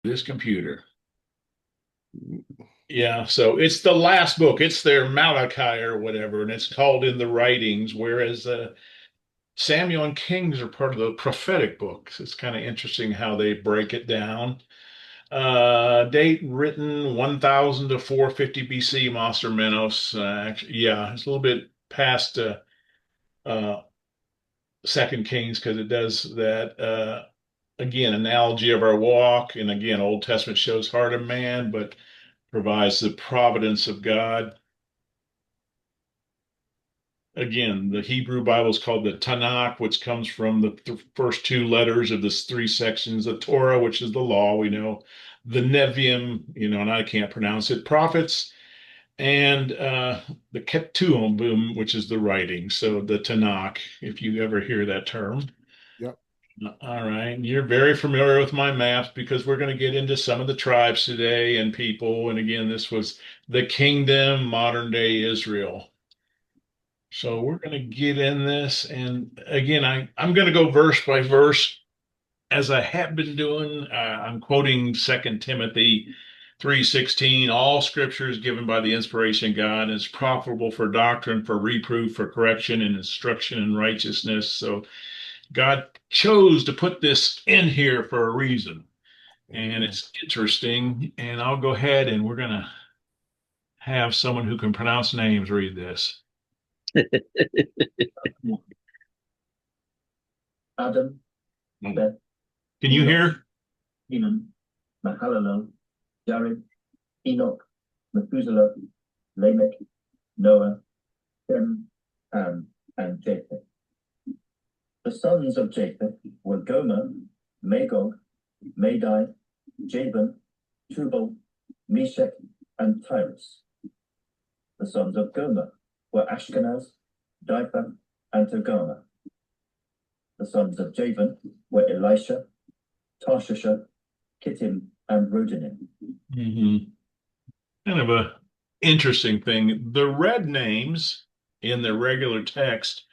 This computer. Yeah, so it's the last book. It's their Malachi or whatever, and it's called in the writings, whereas Samuel and Kings are part of the prophetic books. It's kind of interesting how they break it down. Date written 1000 to 450 BC, Master Menos. Actually, yeah, it's a little bit past uh, Second Kings because it does that. Again, analogy of our walk, and again, Old Testament shows heart of man, but provides the providence of God. Again, the Hebrew Bible is called the Tanakh, which comes from the first two letters of the three sections. The Torah, which is the law, we know. The Nevi'im, and I can't pronounce it, prophets, and the Ketuvim, which is the writing. So the Tanakh, if you ever hear that term. Yep. All right. You're very familiar with my maps because we're going to get into some of the tribes today and people. And again, this was the kingdom, modern day Israel. So we're going to get in this. And again, I'm going to go verse by verse as I have been doing. I'm quoting Second Timothy 3:16. All scripture is given by the inspiration of God and is profitable for doctrine, for reproof, for correction, and instruction in righteousness. So God chose to put this in here for a reason. And Amen. it's interesting. And I'll go ahead and we're going to have someone who can pronounce names read this. Adam, Can Beth, you Enoch, hear? Heman, Mahalalel, Jared, Enoch, Methuselah, Lamech, Noah, Shem, Ham, and Japheth. The sons of Japheth were Gomer, Magog, Madai, Javan, Tubal, Meshach, and Tyrus. The sons of Gomer were Ashkenaz, Diphah, and Togarmah. The sons of Javan were Elisha, Tarshish, Kittim, and Rodanim. Mm-hmm. Kind of a interesting thing. The red names in the regular text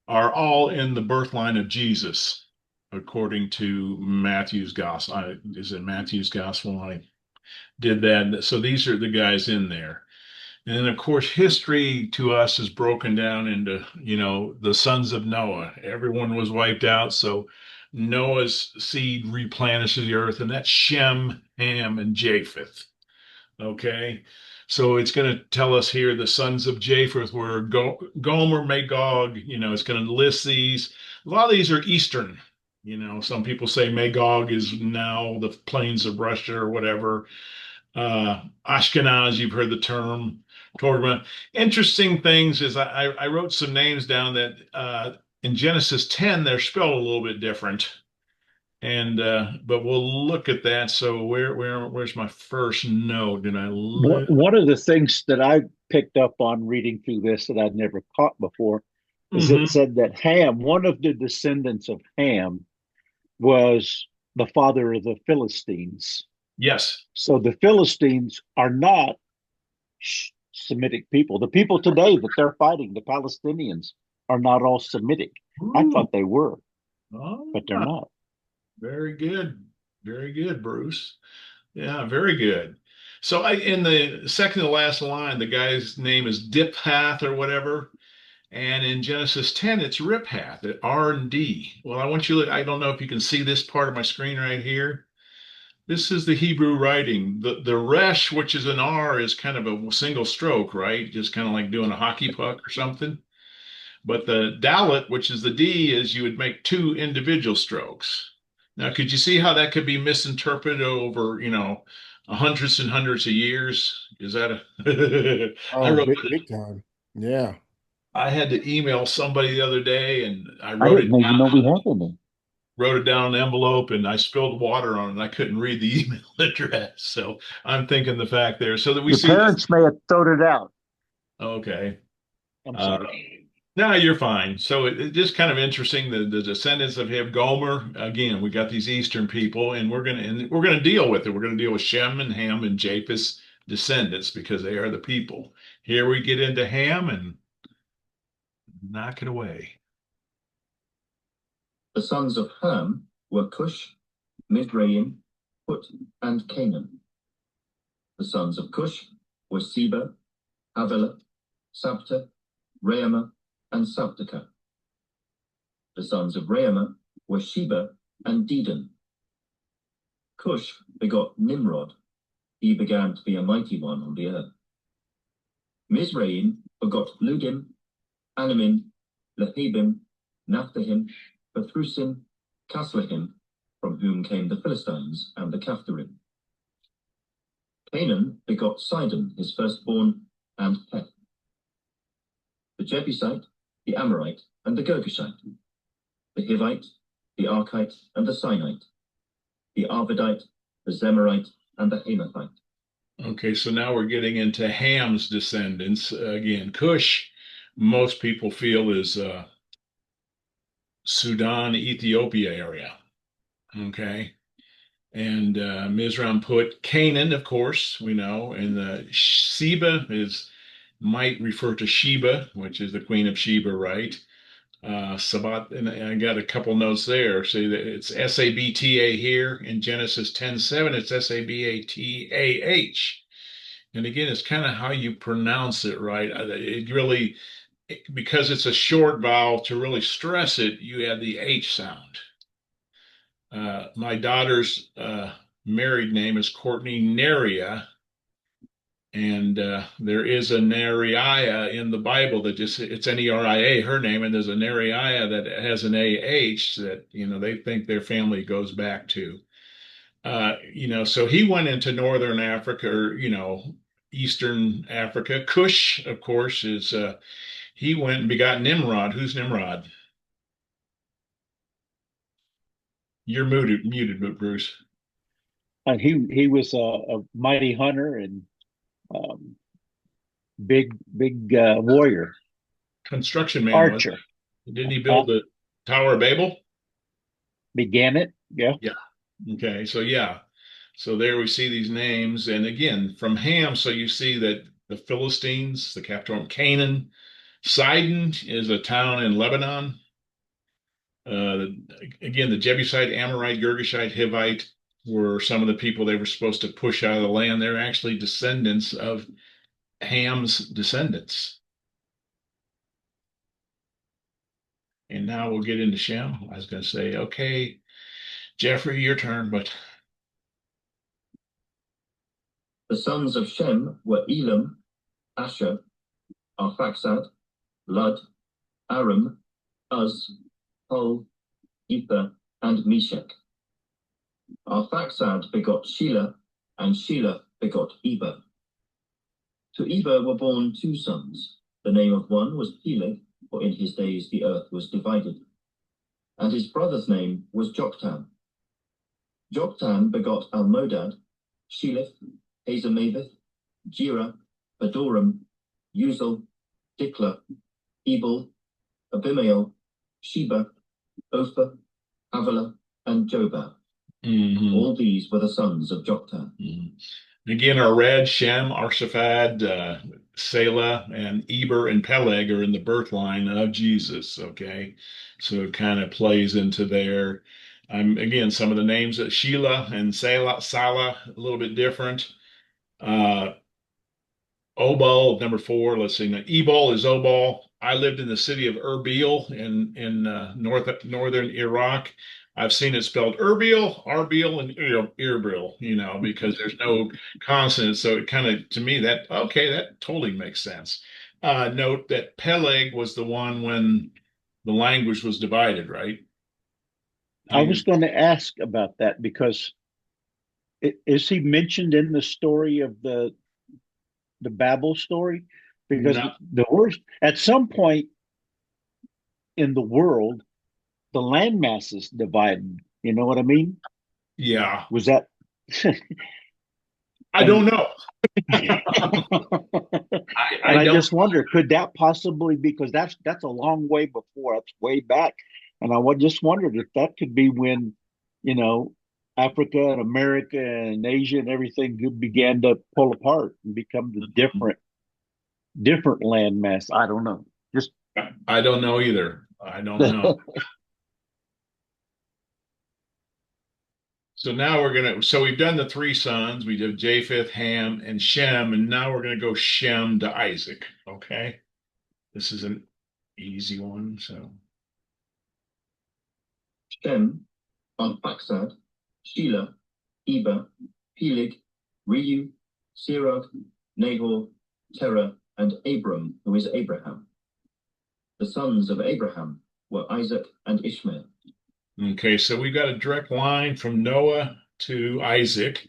are all in the birth line of Jesus, according to Matthew's gospel. Is it Matthew's gospel? I did that. So these are the guys in there. And then, of course, history to us is broken down into, the sons of Noah. Everyone was wiped out. So Noah's seed replenishes the earth, and that's Shem, Ham, and Japheth. Okay. So it's going to tell us here the sons of Japheth were Gomer, Magog. It's going to list these. A lot of these are Eastern. Some people say Magog is now the plains of Russia or whatever. Ashkenaz, you've heard the term. Torah. Interesting things is I wrote some names down that in Genesis 10, they're spelled a little bit different. And but we'll look at that. So where's my first note? Did I lose? One of the things that I picked up on reading through this that I'd never caught before is it Hmm. said that Ham, one of the descendants of Ham, was the father of the Philistines. Yes. So the Philistines are not Semitic people. The people today that they're fighting, the Palestinians, are not all Semitic. I Ooh. thought they were, but they're Ah, not. very good. Very good, Bruce. Yeah, very good. So in the second to last line, the guy's name is Diphath or whatever. And in Genesis 10, it's Riphath at R&D. Well, I don't know if you can see this part of my screen right here. This is the Hebrew writing. The resh, which is an R, is kind of a single stroke, right? Just kind of like doing a hockey puck or something. But the dalet, which is the D, is you would make two individual strokes. Now, could you see how that could be misinterpreted over, hundreds and hundreds of years? Is that a? I Oh, wrote, big time. Yeah. I had to email somebody the other day, and I I wrote it didn't even down, know we had any. an envelope, and I spilled water on it, and I couldn't read the email address. So I'm thinking the fact there, so that we Your see this. parents may have thrown it out. Okay. I'm Uh, sorry. No, you're fine. So it's just kind of interesting. The descendants of him, Gomer. Again, we got these Eastern people, and we're gonna deal with it. We're gonna deal with Shem and Ham and Japheth's descendants because they are the people. Here we get into Ham and knock it away. The sons of Ham were Cush, Mizraim, Put, and Canaan. The sons of Cush were Seba, Havilah, Sabta, Raama, and Sabteka. The sons of Raama were Sheba and Dedan. Cush begot Nimrod. He began to be a mighty one on the earth. Mizraim begot Ludim, Anamim, Lehabim, Naphtahim, Pathrusim, Caslahim, from whom came the Philistines and the Caphtorim. Canaan begot Sidon, his firstborn, and Heth. The Jebusite, the Amorite, and the Girgashite, the Hivite, the Archite, and the Sinite, the Arvadite, the Zemarite, and the Hamathite. Okay, so now we're getting into Ham's descendants. Again, Cush, most people feel is Sudan, Ethiopia area. Okay. And Mizraim put Canaan, of course, we know, and Seba might refer to Sheba, which is the Queen of Sheba, right? Sabat, and I got a couple notes there. See that it's Sabta here in Genesis 10:7. It's Sabatah. And again, it's kind of how you pronounce it, right? It really, because it's a short vowel, to really stress it, you add the H sound. My daughter's married name is Courtney Neria, and there is a Neriah in the Bible that just it's Neria, her name, and there's a Neriah that has an AH that they think their family goes back to. So he went into Northern Africa, or Eastern Africa. Cush, of course, is he went and begot Nimrod. Who's Nimrod? You're muted, Bruce. And he was a mighty hunter and um, big warrior, Construction man, was archer. didn't he build the Tower of Babel? Began it, yeah. Yeah. Okay. So yeah. So there we see these names, and again from Ham. So you see that the Philistines, the capital of Canaan, Sidon is a town in Lebanon. Uh, Again, the Jebusite, Amorite, Girgashite, Hivite were some of the people they were supposed to push out of the land. They're actually descendants of Ham's descendants. And now we'll get into Shem. I was going to say, okay, Jeffrey, your turn, but The sons of Shem were Elam, Asher, Arphaxad, Lud, Aram, Uz, Hul, Ether, and Meshech. Arphaxad begot Shelah, and Shelah begot Eber. To Eber were born two sons. The name of one was Peleg, for in his days the earth was divided. And his brother's name was Joktan. Joktan begot Almodad, Shelith, Hazarmaveth, Jira, Adoram, Uzal, Dikla, Ebal, Abimael, Sheba, Ophir, Havilah, and Jobab. All these were the sons of Joktan. Again, our red, Shem, Arshafad, Selah, and Eber and Peleg are in the birth line of Jesus. Okay, so it kind of plays into there. Again, some of the names of Shelah and Salah, a little bit different. Obal, number 4. Let's see. Now, Ebal is Obal. I lived in the city of Erbil in northern Iraq. I've seen it spelled Arbil, and Erbil, because there's no consonants. So it kind of, to me, that totally makes sense. Note that Peleg was the one when the language was divided, right? I was going to ask about that because is he mentioned in the story of the Babel story? Because No. the worst, at some point in the world, the land masses divided. You know what I mean? Yeah. Was that? I don't know. I don't. just wonder, could that possibly be, because that's a long way before, that's way back, and just wondered if that could be when, Africa and America and Asia and everything began to pull apart and become the different landmass. I don't know. Just I don't know either. I don't know. So now so we've done the three sons. We did Japheth, Ham, and Shem, and now we're gonna go Shem to Isaac. Okay. This is an easy one. So Shem, Arphaxad, Shelah, Eber, Peleg, Reu, Serug, Nahor, Terah, and Abram, who is Abraham. The sons of Abraham were Isaac and Ishmael. okay, so we've got a direct line from Noah to Isaac.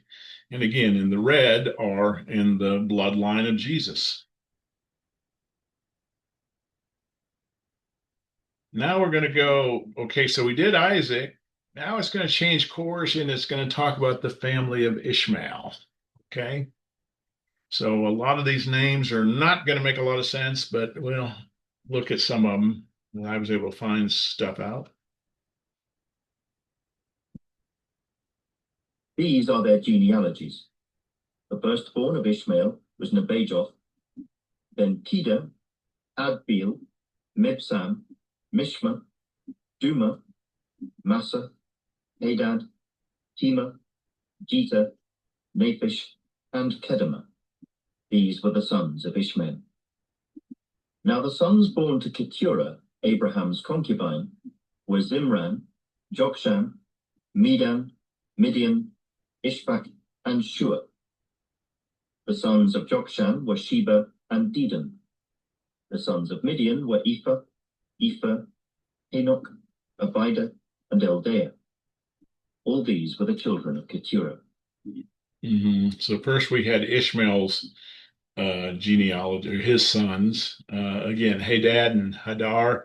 And again, in the red are in the bloodline of Jesus. Now we're going to go, okay, so we did Isaac. Now it's going to change course and it's going to talk about the family of Ishmael. Okay. So a lot of these names are not going to make a lot of sense, but we'll look at some of them. And I was able to find stuff out. These are their genealogies. The firstborn of Ishmael was Nebajoth, then Kedar, Adbeel, Mibsam, Mishma, Duma, Massa, Hadad, Tema, Jether, Naphish, and Kedemah. These were the sons of Ishmael. Now the sons born to Keturah, Abraham's concubine, were Zimran, Jokshan, Medan, Midian, Ishbak, and Shua. The sons of Jokshan were Sheba and Dedan. The sons of Midian were Ephah, Enoch, Abida, and Eldaah. All these were the children of Keturah. So first we had Ishmael's genealogy, or his sons. Again, Hadad and Hadar.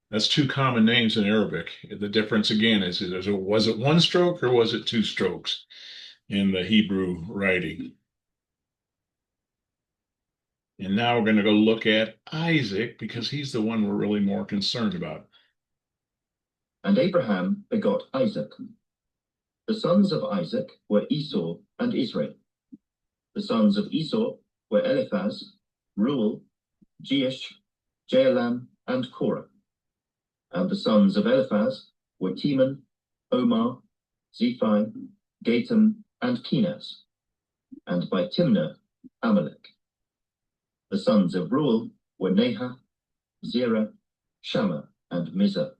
That's two common names in Arabic. The difference again is was it one stroke or was it two strokes in the Hebrew writing? And now we're going to go look at Isaac because he's the one we're really more concerned about. And Abraham begot Isaac. The sons of Isaac were Esau and Israel. The sons of Esau were Eliphaz, Reuel, Jeush, Jaalam, and Korah. And the sons of Eliphaz were Teman, Omar, Zephi, Gatam, and Kenaz. And by Timnah, Amalek. The sons of Reuel were Nahath, Zerah, Shammah, and Mizah.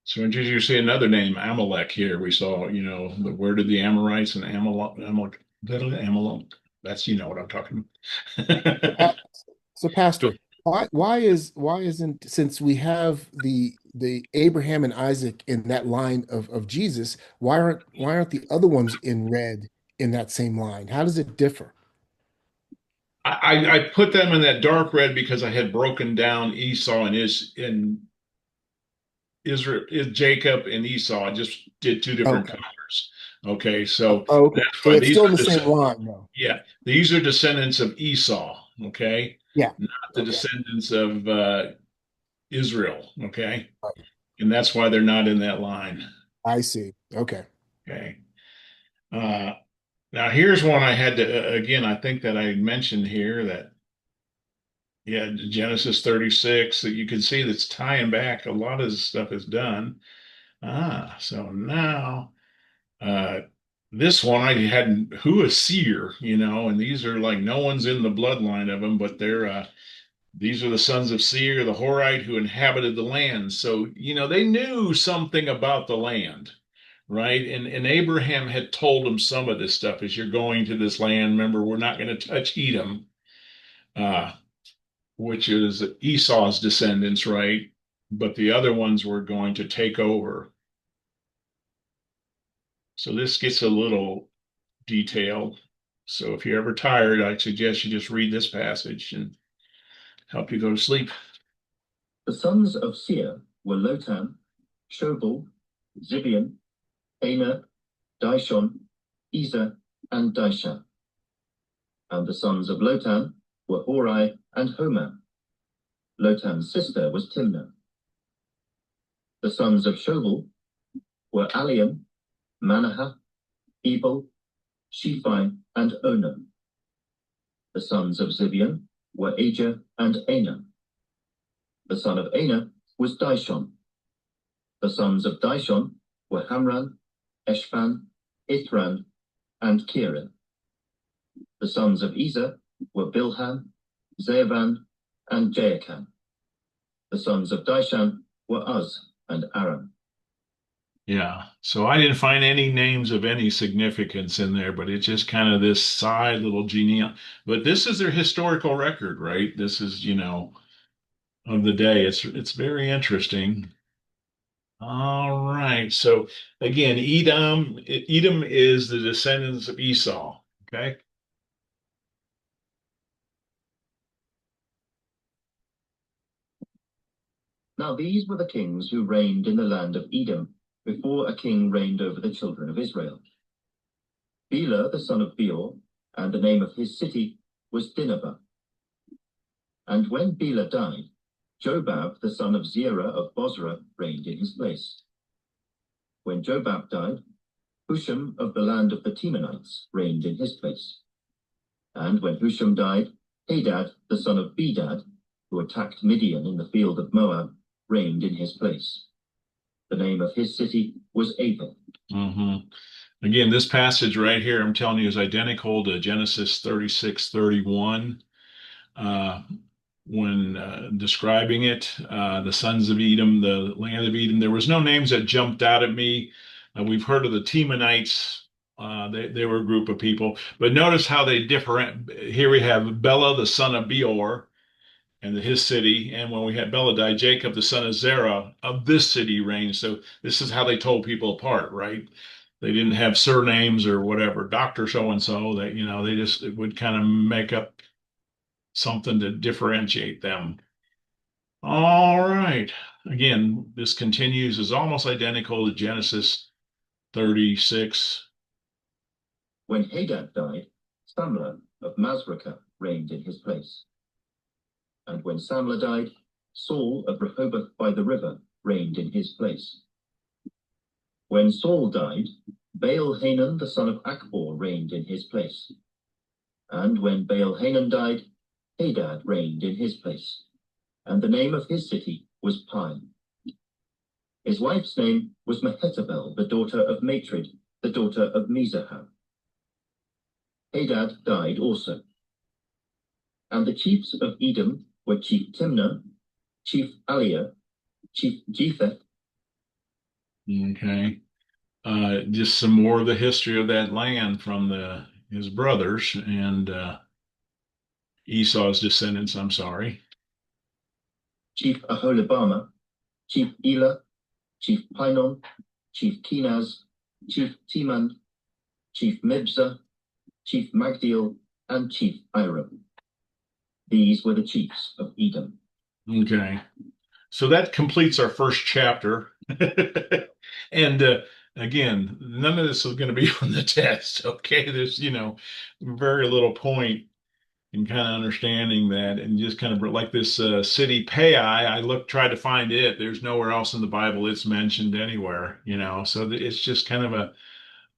So did you see another name, Amalek here? We saw, where did the Amorites and Amalek, that's, what I'm talking about. So, Pastor, why isn't, since we have the Abraham and Isaac in that line of Jesus, why aren't the other ones in red in that same line? How does it differ? I put them in that dark red because I had broken down Esau and Israel, Jacob and Esau. I just did two different colors. Okay, so okay, that's so why it's still in the same line, though. Yeah, these are descendants of Esau. Okay, yeah, not the descendants of Israel. Okay, right. And that's why they're not in that line. I see. Okay. Okay. Now here's one I had to again. I think that I mentioned here that Genesis 36 that you can see that's tying back a lot of the stuff is done. So now this one I hadn't who is seer, and these are like no one's in the bloodline of them, but these are the sons of Seir, the Horite, who inhabited the land. So, they knew something about the land, right? And Abraham had told them some of this stuff as you're going to this land. Remember, we're not going to touch Edom, which is Esau's descendants, right? But the other ones were going to take over. So this gets a little detailed. So if you're ever tired, I suggest you just read this passage and help you go to sleep. The sons of Seir were Lotan, Shobal, Zibeon, Aner, Dishon, Ezer, and Dishan. And the sons of Lotan were Hori and Homam. Lotan's sister was Timnah. The sons of Shobal were Aliam, Manahath, Ebal, Shephi, and Onam. The sons of Zibeon were Ajer and Aner. The son of Aner was Dishon. The sons of Dishon were Hamran, Eshban, Ithran, and Kira. The sons of Ezer were Bilhan, Zeavan, and Jaachan. The sons of Dishan were Uz and Aram. Yeah. So I didn't find any names of any significance in there, but it's just kind of this side little genial. But this is their historical record, right? This is, of the day. It's very interesting. All right. So again, Edom is the descendants of Esau. Okay. Now these were the kings who reigned in the land of Edom, before a king reigned over the children of Israel. Bela, the son of Beor, and the name of his city was Dinhabah. And when Bela died, Jobab, the son of Zerah of Bozrah, reigned in his place. When Jobab died, Husham of the land of the Temanites reigned in his place. And when Husham died, Hadad, the son of Bedad, who attacked Midian in the field of Moab, reigned in his place. The name of his city was Avil. Again, this passage right here, I'm telling you, is identical to Genesis 36:31. When describing it, the sons of Edom, the land of Edom, there was no names that jumped out at me. We've heard of the Temanites. They were a group of people, but notice how they differ. Here we have Bela, the son of Beor, and his city. And when we had Bela died, Jacob, the son of Zerah, of this city reigned. So this is how they told people apart, right? They didn't have surnames or whatever, Doctor so and so. That they just would kind of make up something to differentiate them. All right. Again, this continues is almost identical to Genesis 36. When Hadad died, Samlah of Masrekah reigned in his place. And when Samlah died, Saul of Rehoboth by the river reigned in his place. When Saul died, Baal-Hanan the son of Akbor reigned in his place. And when Baal-Hanan died, Hadad reigned in his place. And the name of his city was Pai. His wife's name was Mehetabel, the daughter of Matred, the daughter of Mezahab. Hadad died also. And the chiefs of Edom were Chief Timnah, Chief Aliah, Chief Jepheth. Okay. Just some more of the history of that land from his brothers and Esau's descendants, I'm sorry. Chief Aholibamah, Chief Elah, Chief Pinon, Chief Kenaz, Chief Teman, Chief Mibzah, Chief Magdiel, and Chief Iram. These were the chiefs of Edom. Okay. So that completes our first chapter. And again, none of this is going to be on the test. Okay. There's, very little point in kind of understanding that, and just kind of like this city Pai. Tried to find it. There's nowhere else in the Bible it's mentioned anywhere, so it's just kind of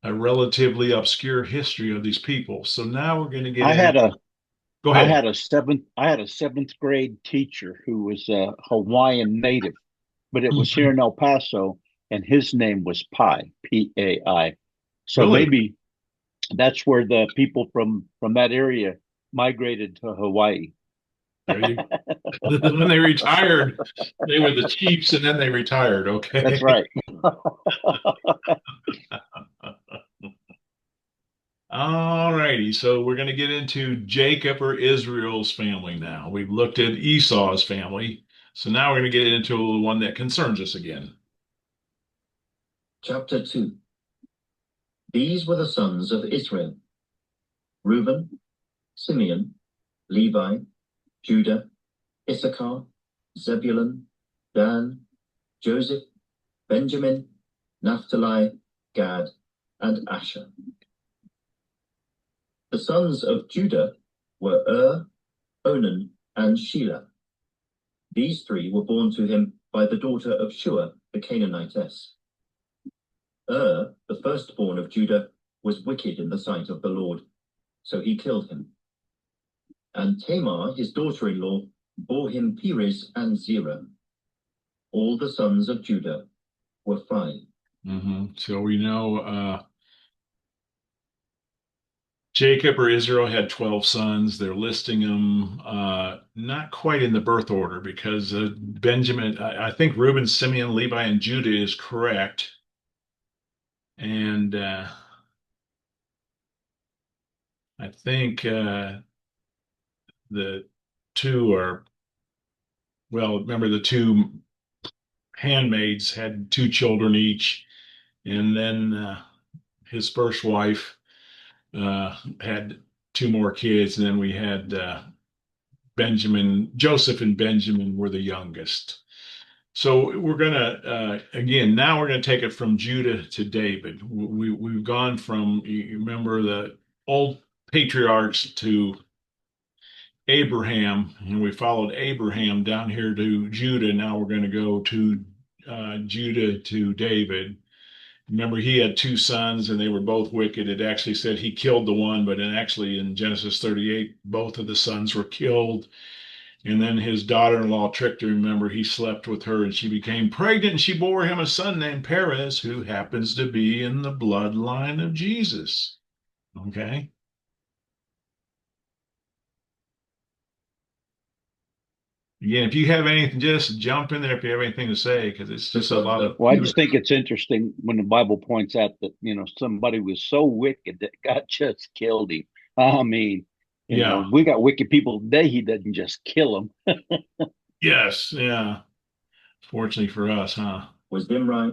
a relatively obscure history of these people. So now we're going to get I had in. a Go I ahead. had a seventh grade teacher who was a Hawaiian native, but it was here in El Paso, and his name was Pai, Pai. So Really? maybe that's where the people from that area migrated to Hawaii. There you When they retired, they were the chiefs and then they retired. Okay. That's right. All righty. So we're going to get into Jacob or Israel's family now. We've looked at Esau's family. So now we're going to get into the one that concerns us again. Chapter 2. These were the sons of Israel: Reuben, Simeon, Levi, Judah, Issachar, Zebulun, Dan, Joseph, Benjamin, Naphtali, Gad, and Asher. The sons of Judah were Onan, and Shelah. These three were born to him by the daughter of Shua, the Canaanitess. The firstborn of Judah, was wicked in the sight of the Lord, so he killed him. And Tamar, his daughter-in-law, bore him Perez and Zerah. All the sons of Judah were 5. So we know Jacob or Israel had 12 sons. They're listing them not quite in the birth order because Benjamin, I think Reuben, Simeon, Levi, and Judah is correct. And I think the two are, well, remember the two handmaids had two children each. And then his first wife had two more kids. And then we had Benjamin, Joseph and Benjamin were the youngest. So we're gonna again now we're gonna take it from Judah to David. We've gone from, you remember, the old patriarchs to Abraham, and we followed Abraham down here to Judah. Now we're going to go to Judah to David. Remember, he had two sons, and they were both wicked. It actually said he killed the one, but actually in Genesis 38, both of the sons were killed. And then his daughter-in-law tricked her. Remember, he slept with her and she became pregnant and she bore him a son named Perez, who happens to be in the bloodline of Jesus. Okay. Again, if you have anything, just jump in there if you have anything to say, because it's just a lot of. Well, I just think it's interesting when the Bible points out that, somebody was so wicked that God just killed him. I mean, Yeah. we got wicked people today. He doesn't just kill them. Yes. Yeah. Fortunately for us, huh? Was Zimri.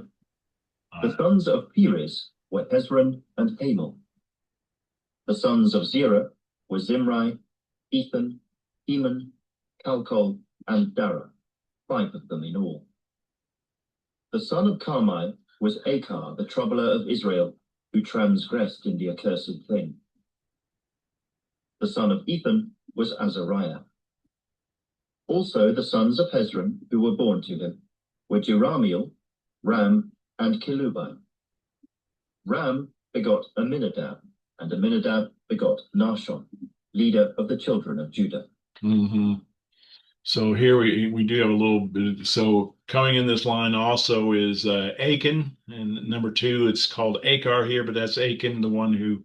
The sons of Perez were Hezron and Hamel. The sons of Zerah were Zimri, Ethan, Heman, Calcol, and Dara, 5 of them in all. The son of Carmi was Achar, the troubler of Israel, who transgressed in the accursed thing. The son of Ethan was Azariah. Also the sons of Hezron, who were born to him, were Jerahmeel, Ram, and Kelubai. Ram begot Aminadab, and Aminadab begot Nahshon, leader of the children of Judah. So here we do have a little bit. So coming in this line also is Achan, and number 2, it's called Achar here, but that's Achan, the one who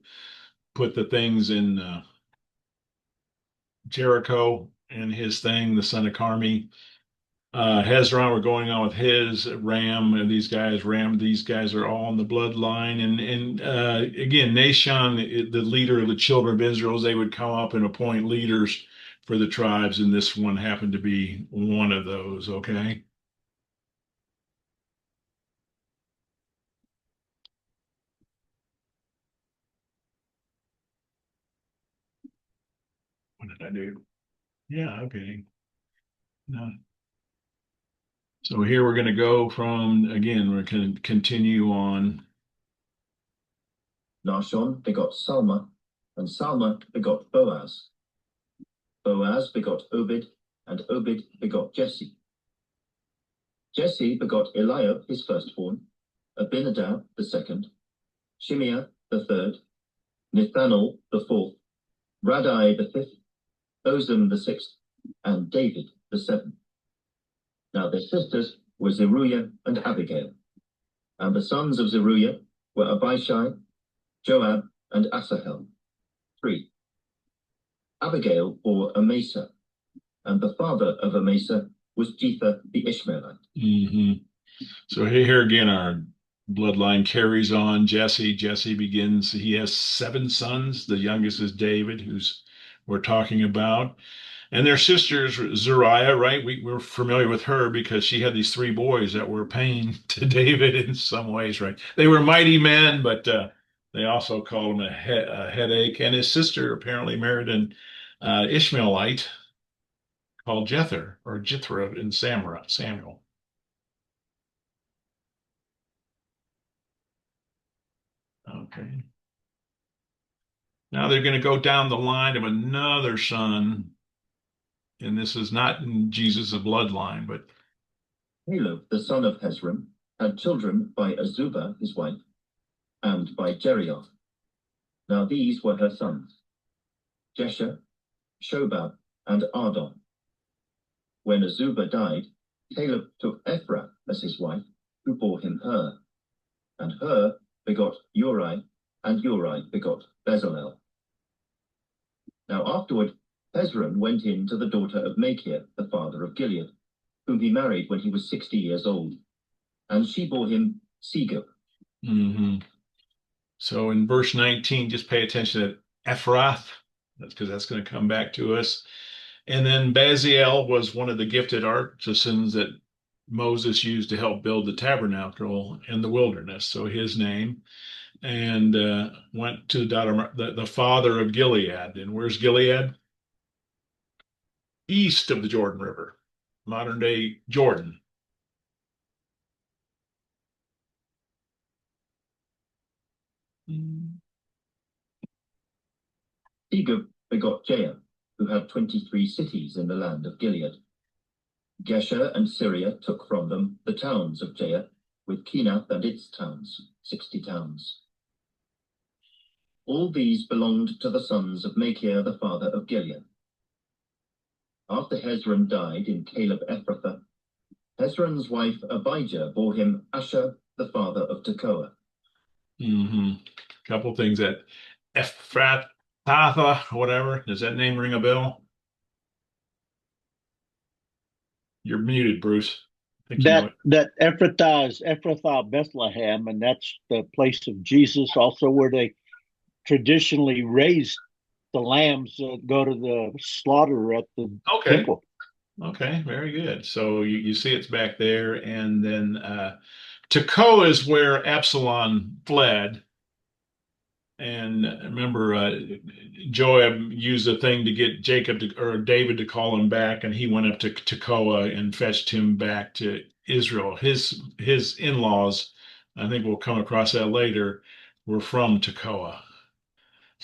put the things in Jericho and his thing, the son of Carmi. Hezron, we're going on with his Ram, and these guys are all in the bloodline. And again, Nashon, the leader of the children of Israel, they would come up and appoint leaders for the tribes, and this one happened to be one of those. Okay. What did I do? Yeah, okay. No. So here we're going to go from, again, we're going to continue on. Nahshon begot Salma, and Salma begot Boaz. Boaz begot Obed, and Obed begot Jesse. Jesse begot Eliab, his firstborn, Abinadab the second, Shimeah the third, Nethanel the fourth, Radai the fifth, Ozem the sixth, and David the seventh. Now their sisters were Zeruiah and Abigail. And the sons of Zeruiah were Abishai, Joab, and Asahel, 3. Abigail bore Amasa, and the father of Amasa was Jether the Ishmaelite. So here again, our bloodline carries on. Jesse begins, he has 7 sons. The youngest is David, who's we're talking about. And their sisters, Zariah, right? We're familiar with her because she had these 3 boys that were pain to David in some ways, right? They were mighty men, but they also called him a headache. And his sister apparently married an Ishmaelite called Jether or Jethro in Samuel. Okay. Now they're going to go down the line of another son, and this is not in Jesus' bloodline, but Caleb, the son of Hezron, had children by Azubah, his wife, and by Jerioth. Now these were her sons, Jesher, Shobab, and Ardon. When Azubah died, Caleb took Ephrath as his wife, who bore him Hur. And Hur begot Uri, and Uri begot Bezalel. Now afterward, Hezron went in to the daughter of Machir, the father of Gilead, whom he married when he was 60 years old. And she bore him Segub. So in verse 19, just pay attention to Ephrath. That's because that's going to come back to us. And then Baziel was one of the gifted artisans that Moses used to help build the tabernacle in the wilderness. So his name. And went to the father of Gilead. And where's Gilead? East of the Jordan River, modern day Jordan. Segub begot Jair, who had 23 cities in the land of Gilead. Gesher and Syria took from them the towns of Jair, with Kenath and its towns, 60 towns. All these belonged to the sons of Machir, the father of Gilead. After Hezron died in Caleb Ephrathah, Hezron's wife Abijah bore him Asher, the father of Tekoa. Couple things that Ephrathah, whatever. Does that name ring a bell? You're muted, Bruce. That Ephrathah is Ephrathah, Bethlehem, and that's the place of Jesus, also where they traditionally raised the lambs that go to the slaughter at the temple. Okay, very good. So you see it's back there. And then Tekoa is where Absalom fled. And remember, Joab used a thing to get David to call him back, and he went up to Tekoa and fetched him back to Israel. His in-laws, I think we'll come across that later, were from Tekoa.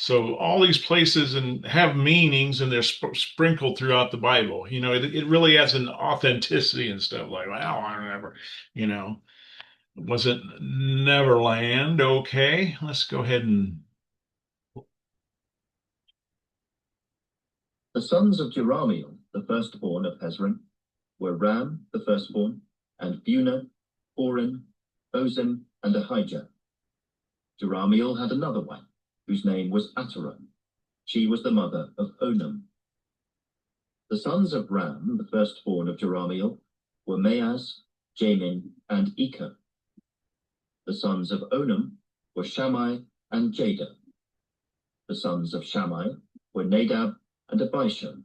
So all these places and have meanings, and they're sprinkled throughout the Bible. You know, it really has an authenticity and stuff like, well, I never, you know, was it Neverland? Okay, let's go ahead and. The sons of Jerahmeel, the firstborn of Hezron, were Ram, the firstborn, and Bunah, Oren, Ozem, and Ahijah. Jerahmeel had another wife, whose name was Ataran. She was the mother of Onam. The sons of Ram, the firstborn of Jerahmeel, were Maaz, Jamin, and Eker. The sons of Onam were Shammai and Jada. The sons of Shammai were Nadab and Abisham.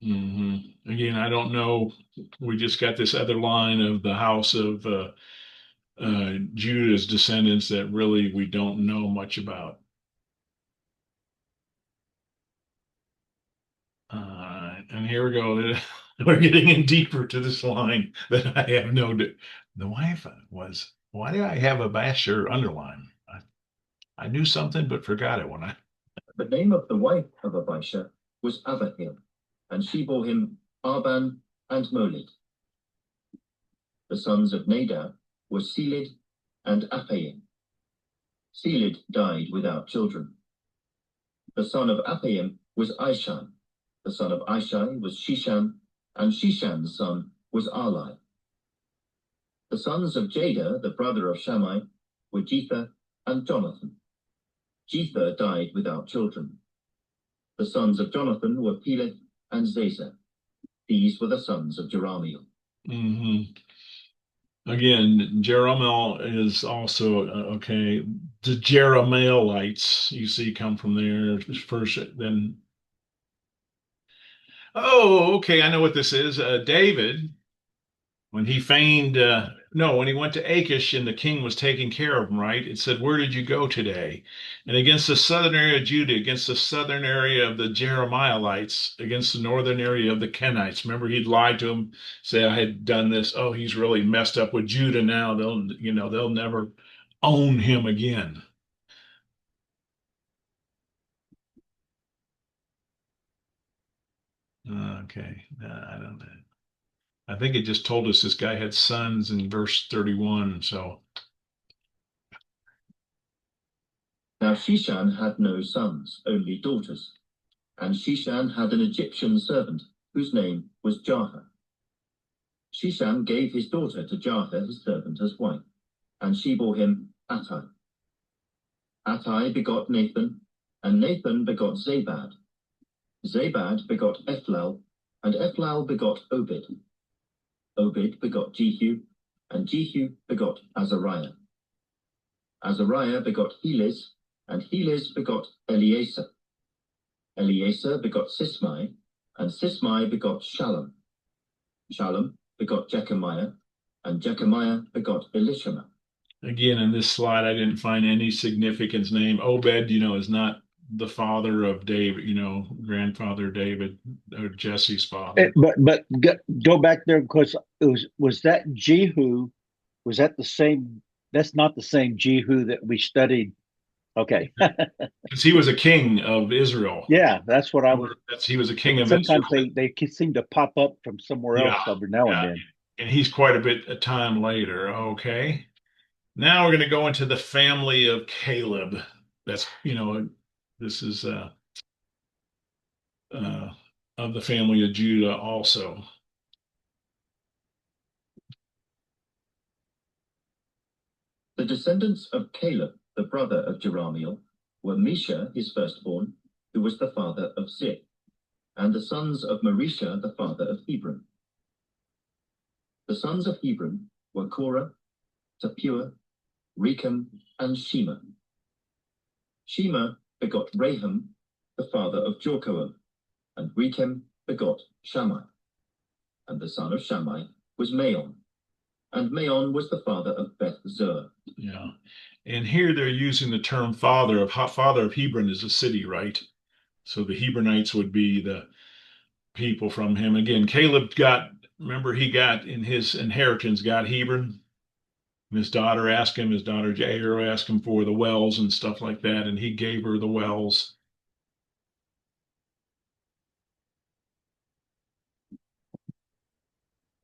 Again, I don't know. We just got this other line of the house of Judah's descendants that really we don't know much about. And here we go. We're getting in deeper to this line that I have no. The wife was. Why do I have a basher underline? I knew something but forgot it when I. The name of the wife of Abishah was Abihail, and she bore him Arban and Molid. The sons of Nadab were Selid and Appaim. Selid died without children. The son of Appaim was Ishai. The son of Ishai was Shishan, and Shishan's son was Arli. The sons of Jada, the brother of Shammai, were Jether and Jonathan. Jether died without children. The sons of Jonathan were Peleth and Zaza. These were the sons of Jerahmeel. Again, Jerahmeel is also okay. The Jerahmeelites, you see, come from there first. Then, oh, okay, I know what this is. David, when he feigned, when he went to Achish and the king was taking care of him, right? It said, "Where did you go today?" And against the southern area of Judah, against the southern area of the Jerahmeelites, against the northern area of the Kenites. Remember, he'd lied to him, say, "I had done this." Oh, he's really messed up with Judah now. They'll never own him again. Okay, I don't know. I think it just told us this guy had sons in verse 31. So. Now Shishan had no sons, only daughters. And Shishan had an Egyptian servant, whose name was Jarha. Shishan gave his daughter to Jarha, his servant, as wife, and she bore him Attai. Attai begot Nathan, and Nathan begot Zabad. Zabad begot Ephlal, and Ephlal begot Obed. Obed begot Jehu, and Jehu begot Azariah. Azariah begot Heles, and Heles begot Eleasar. Eleasar begot Sismai, and Sismai begot Shallum. Shallum begot Jechemiah, and Jechemiah begot Elishama. Again, in this slide, I didn't find any significance name. Obed, is not the father of David, grandfather David or Jesse's father. But go back there because was that Jehu? Was that the same? That's not the same Jehu that we studied. Okay. Because he was a king of Israel. Yeah, that's what I was. He was a king of Sometimes Israel. they seem to pop up from somewhere else Yeah, every now and yeah. then. And he's quite a bit of time later. Okay. Now we're going to go into the family of Caleb. That's, this is uh, of the family of Judah also. The descendants of Caleb, the brother of Jerahmeel, were Mesha, his firstborn, who was the father of Ziph, and the sons of Marisha, the father of Hebron. The sons of Hebron were Korah, Tapua, Rechem, and Shema. Shema begot Raham, the father of Jorkoam, and Rechem begot Shammai. And the son of Shammai was Maon, and Maon was the father of Beth-zur. Yeah. And here they're using the term father of Hebron is a city, right? So the Hebronites would be the people from him. Again, remember he got in his inheritance, got Hebron. And his daughter Jair asked him for the wells and stuff like that, and he gave her the wells.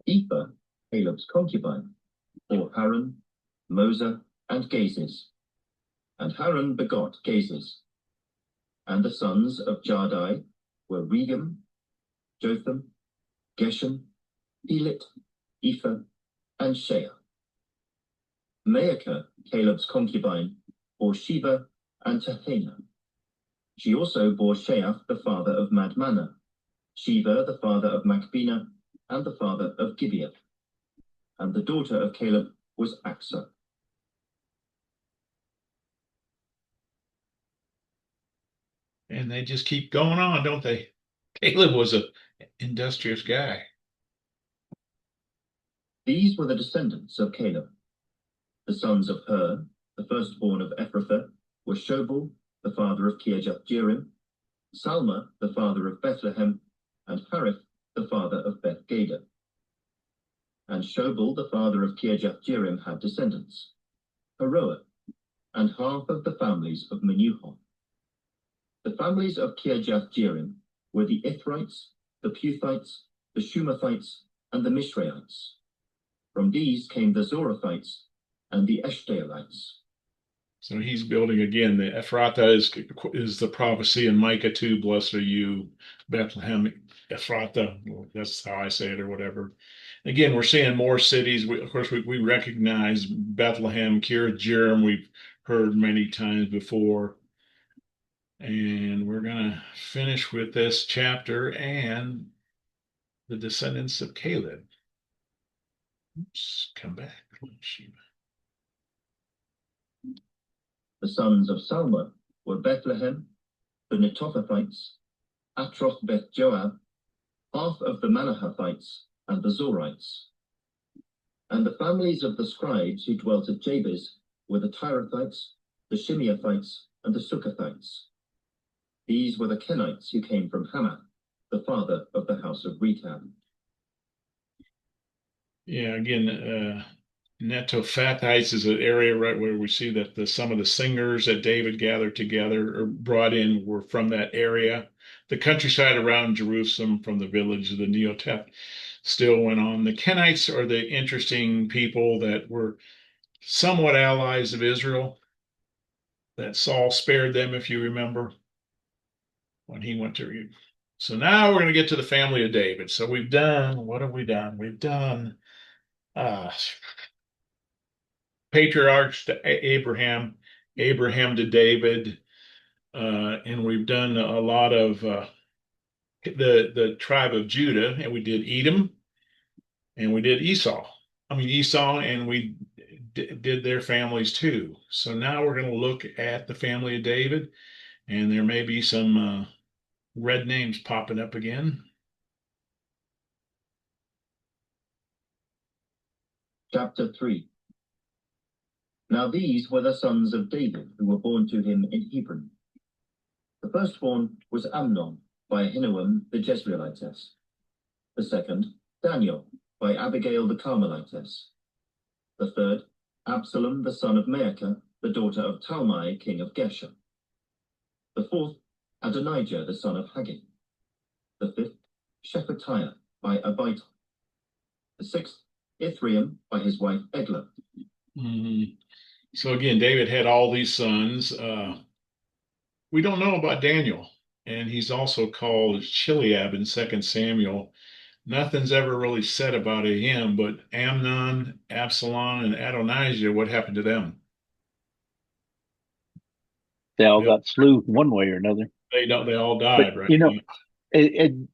Ephah, Caleb's concubine, bore Haran, Mosa, and Gazes. And Haran begot Gazes. And the sons of Jardai were Regem, Jotham, Geshem, Pelet, Ephah, and Sheah. Maacah, Caleb's concubine, bore Sheba and Tehana. She also bore Sheaf, the father of Madmannah, Sheba, the father of Machbenah, and the father of Gibeah. And the daughter of Caleb was Achsah. And they just keep going on, don't they? Caleb was an industrious guy. These were the descendants of Caleb. The sons of Hur, the firstborn of Ephrathah, were Shobal, the father of Kirjath-jearim, Salma, the father of Bethlehem, and Harith, the father of Beth-gader. And Shobal, the father of Kirjath-jearim, had descendants, Haroah, and half of the families of Menuhoth. The families of Kirjath-jearim were the Ithrites, the Puthites, the Shumathites, and the Mishraites. From these came the Zorathites and the Eshtaolites. So he's building again. The Ephrathah is the prophecy in Micah 2, blessed are you, Bethlehem, Ephrathah. Well, that's how I say it or whatever. Again, we're seeing more cities. Of course, we recognize Bethlehem, Kirjath-jearim. We've heard many times before. And we're going to finish with this chapter and the descendants of Caleb. Oops, come back. The sons of Salma were Bethlehem, the Netophathites, Atroth Beth Joab, half of the Manahathites, and the Zorites. And the families of the scribes who dwelt at Jabez were the Tirathites, the Shimeathites, and the Sukkothites. These were the Kenites who came from Hamath, the father of the house of Rechab. Yeah, again, Netophathites is an area right where we see that some of the singers that David gathered together or brought in were from that area. The countryside around Jerusalem from the village of the Neoteph still went on. The Kenites are the interesting people that were somewhat allies of Israel, that Saul spared them, if you remember, when he went to. So now we're going to get to the family of David. So what have we done? We've done patriarchs to Abraham, Abraham to David, and we've done a lot of the tribe of Judah, and we did Edom, and we did Esau. I mean Esau, and we did their families too. So now we're going to look at the family of David, and there may be some red names popping up again. Chapter 3. Now these were the sons of David who were born to him in Hebron. The firstborn was Amnon by Ahinoam the Jezreelitess. The second, Daniel by Abigail the Carmelitess. The third, Absalom the son of Maacah, the daughter of Talmai, king of Geshur. The fourth, Adonijah the son of Haggith. The fifth, Shephatiah by Abitah. The sixth, Ithream by his wife Eglah. So again, David had all these sons. We don't know about Daniel, and he's also called Chileab in 2 Samuel. Nothing's ever really said about him, but Amnon, Absalom, and Adonijah, what happened to them? They all got slew one way or another. They all But died, right?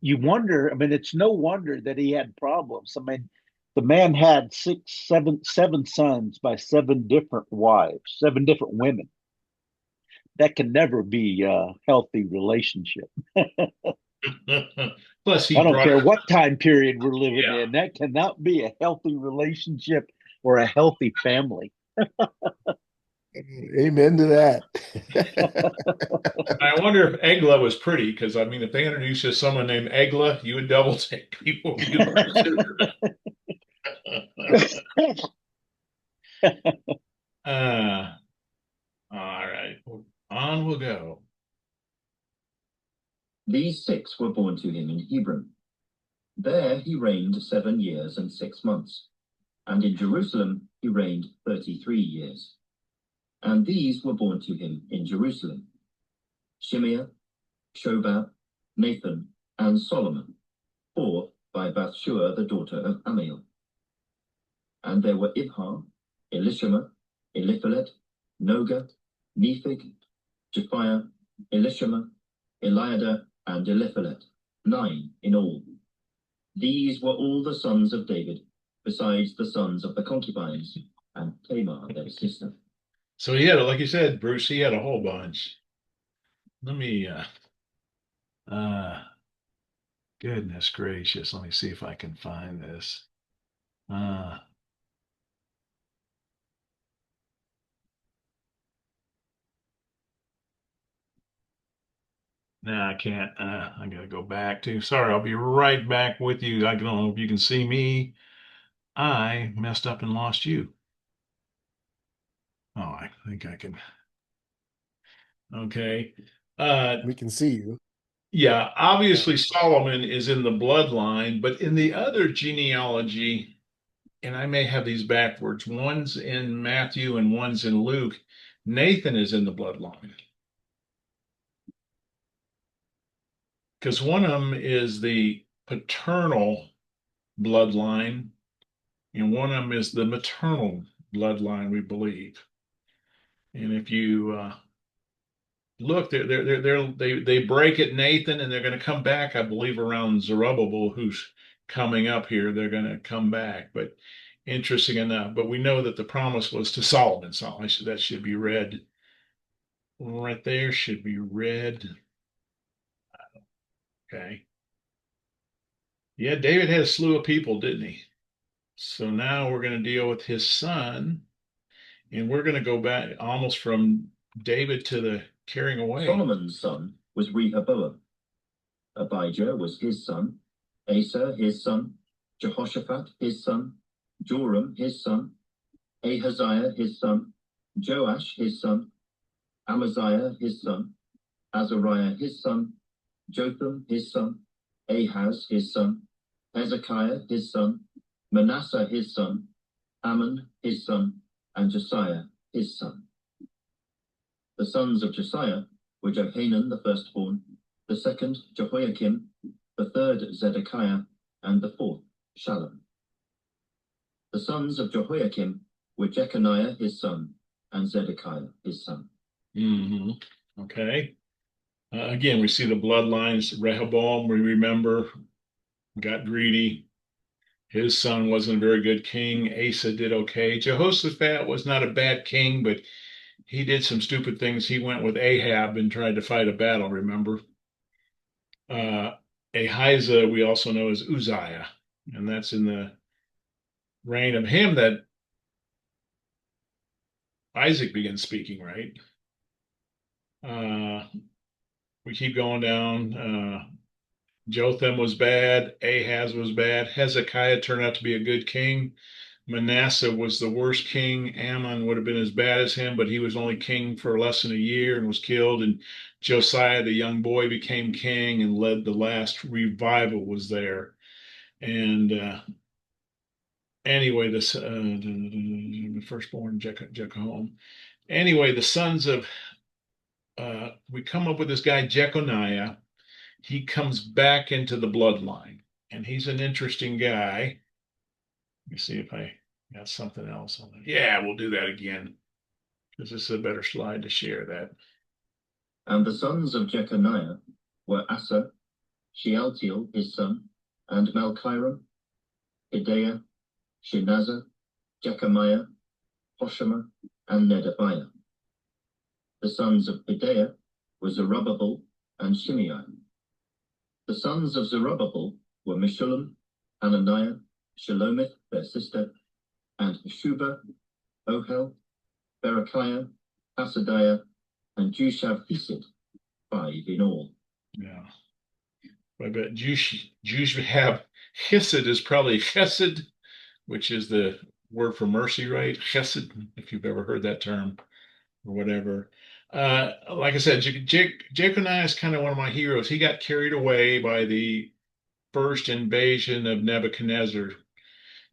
you wonder. I mean, it's no wonder that he had problems. I mean, the man had seven sons by 7 different wives, 7 different women. That can never be a healthy relationship. Plus, I don't care what time period we're living Yeah. in. That cannot be a healthy relationship or a healthy family. Amen to that. I wonder if Eglah was pretty, because I mean, if they introduced you to someone named Eglah, you would double take people. All right, on we'll go. These 6 were born to him in Hebron. There he reigned 7 years and 6 months, and in Jerusalem he reigned 33 years. And these were born to him in Jerusalem: Shimeah, Shobab, Nathan, and Solomon, 4 by Bathshua the daughter of Amiel. And there were Ibhar, Elishama, Eliphalet, Noga, Nephig, Japhiah, Elishama, Eliada, and Eliphalet, 9 in all. These were all the sons of David, besides the sons of the concubines, and Tamar their sister. So he had, like you said, Bruce, he had a whole bunch. Let me, goodness gracious, let me see if I can find this. No, I can't. I gotta go back to. Sorry, I'll be right back with you. I don't know if you can see me. I messed up and lost you. Oh, I think I can. Okay. We can see you. Yeah, obviously Solomon is in the bloodline, but in the other genealogy, and I may have these backwards, one's in Matthew and one's in Luke, Nathan is in the bloodline. Because one of them is the paternal bloodline, and one of them is the maternal bloodline, we believe. And if you look, they break at Nathan, and they're going to come back, I believe, around Zerubbabel, who's coming up here. They're going to come back, but interesting enough. But we know that the promise was to Solomon. So that should be read right there. Should be read. Okay. Yeah, David had a slew of people, didn't he? So now we're going to deal with his son, and we're going to go back almost from David to the carrying away. Solomon's son was Rehoboam. Abijah was his son, Asa his son, Jehoshaphat his son, Joram his son, Ahaziah his son, Joash his son, Amaziah his son, Azariah his son, Jotham his son, Ahaz his son, Hezekiah his son, Manasseh his son, Ammon his son, and Josiah his son. The sons of Josiah were Johanan the firstborn, the second Jehoiakim, the third Zedekiah, and the fourth Shallum. The sons of Jehoiakim were Jeconiah his son, and Zedekiah his son. Okay. Again, we see the bloodlines. Rehoboam, we remember, got greedy. His son wasn't a very good king. Asa did okay. Jehoshaphat was not a bad king, but he did some stupid things. He went with Ahab and tried to fight a battle, remember? Ahijah, we also know as Uzziah, and that's in the reign of him that Isaac begins speaking, right? We keep going down. Jotham was bad. Ahaz was bad. Hezekiah turned out to be a good king. Manasseh was the worst king. Ammon would have been as bad as him, but he was only king for less than a year and was killed. And Josiah, the young boy, became king and led the last revival was there. And anyway, the firstborn Jeconiah. Anyway, the sons of we come up with this guy Jeconiah. He comes back into the bloodline, and he's an interesting guy. Let me see if I got something else on it. Yeah, we'll do that again because this is a better slide to share that. And the sons of Jeconiah were Asa, Shealtiel his son, and Malchiram, Hidaiah, Shenazar, Jechamiah, Hoshama, and Nedabiah. The sons of Hidaiah were Zerubbabel and Shimei. The sons of Zerubbabel were Meshullam, Hananiah, Shelomith, their sister, and Shubah, Ohel, Berechiah, Hasadiah, and Jushav-Hesed, 5 in all. Yeah. I bet Jushav Hesed is probably Chesed, which is the word for mercy, right? Chesed, if you've ever heard that term or whatever. Like I said, Jeconiah is kind of one of my heroes. He got carried away by the first invasion of Nebuchadnezzar,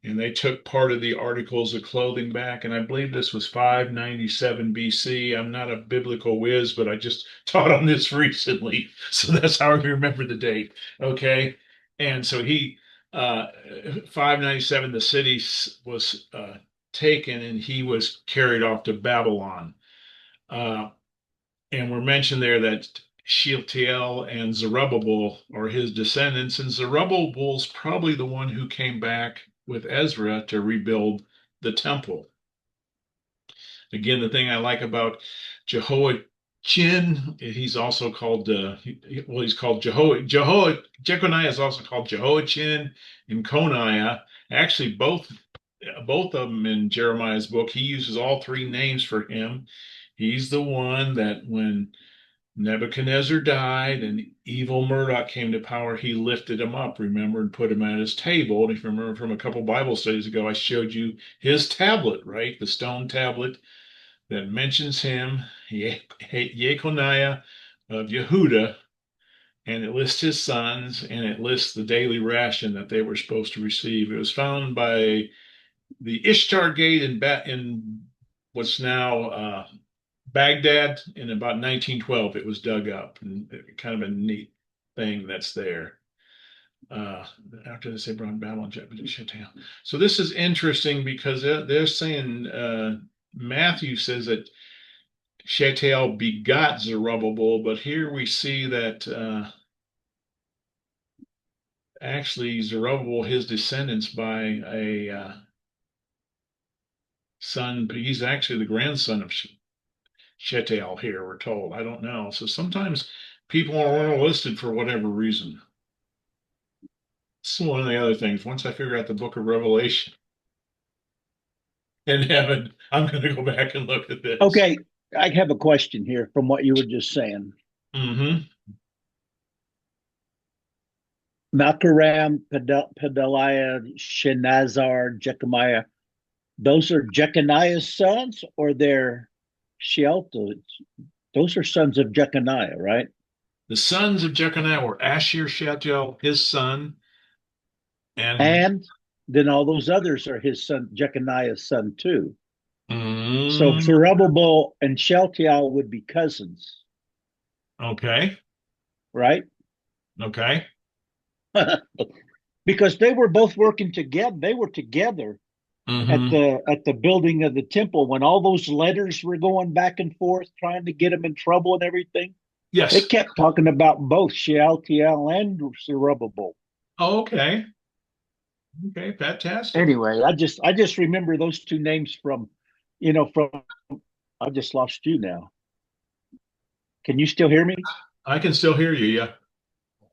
and they took part of the articles of clothing back. And I believe this was 597 BC. I'm not a biblical whiz, but I just taught on this recently, so that's how I remember the date. Okay, and so 597, the city was taken, and he was carried off to Babylon. And we're mentioned there that Shealtiel and Zerubbabel are his descendants, and Zerubbabel's probably the one who came back with Ezra to rebuild the temple. Again, the thing I like about Jehoiachin, he's also called, he's called Jeconiah is also called Jehoiachin and Coniah. Actually, both of them in Jeremiah's book, he uses all three names for him. He's the one that when Nebuchadnezzar died and evil Murdoch came to power, he lifted him up, remember, and put him at his table. And if you remember from a couple Bible studies ago, I showed you his tablet, right? The stone tablet that mentions him, Jeconiah of Yehuda, and it lists his sons and it lists the daily ration that they were supposed to receive. It was found by the Ishtar Gate in what's now Baghdad in about 1912. It was dug up, and kind of a neat thing that's there. After this, they brought Babylon. So this is interesting because they're saying Matthew says that Shealtiel begot Zerubbabel, but here we see that actually Zerubbabel, his descendants by a son, he's actually the grandson of Shealtiel here, we're told. I don't know. So sometimes people are listed for whatever reason. It's one of the other things. Once I figure out the book of Revelation in heaven, I'm going to go back and look at this. Okay, I have a question here from what you were just saying. Mm-hmm. Malchiram, Pedaliah, Shenazar, Jechamiah, those are Jeconiah's sons, or they're Shealtiel? Those are sons of Jeconiah, right? The sons of Jeconiah were Ashir, Shealtiel, his son, and then all those others are his son, Jeconiah's son too. So Zerubbabel and Shealtiel would be cousins. Okay. Right? Okay. Because they were both working together. They were together Mm-hmm. at the building of the temple when all those letters were going back and forth trying to get him in trouble and everything. They Yes. kept talking about both Shealtiel and Zerubbabel. Oh, okay. Okay. Fantastic. Anyway, I just remember those two names from, from I just lost you now. Can you still hear me? I can still hear you. Yeah.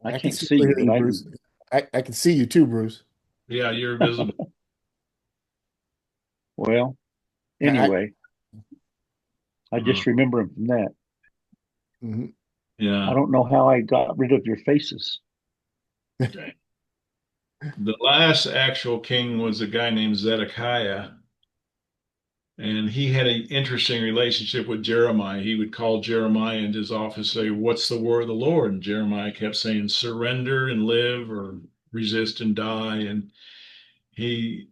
I I can can't still see you, hear but you, I Bruce. I can see you too, Bruce. Yeah. You're visible. well, I, anyway, I Uh, just remember him from that. mhm. I yeah. don't know how I got rid of your faces. Okay. The last actual king was a guy named Zedekiah, and he had an interesting relationship with Jeremiah. He would call Jeremiah into his office, say, "What's the word of the Lord?" And Jeremiah kept saying, "Surrender and live, or resist and die." And he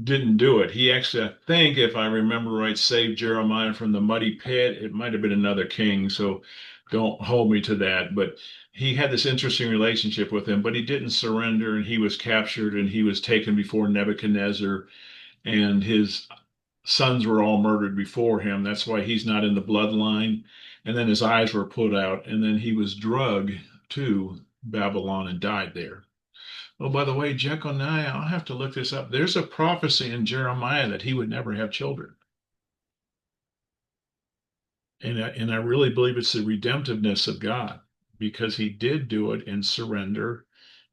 didn't do it. He actually, I think, if I remember right, saved Jeremiah from the muddy pit. It might have been another king, so don't hold me to that. But he had this interesting relationship with him, but he didn't surrender, and he was captured and he was taken before Nebuchadnezzar, and his sons were all murdered before him. That's why he's not in the bloodline. And then his eyes were put out, and then he was drugged to Babylon and died there. Oh, by the way, Jeconiah, I'll have to look this up. There's a prophecy in Jeremiah that he would never have children. And I really believe it's the redemptiveness of God because he did do it in surrender,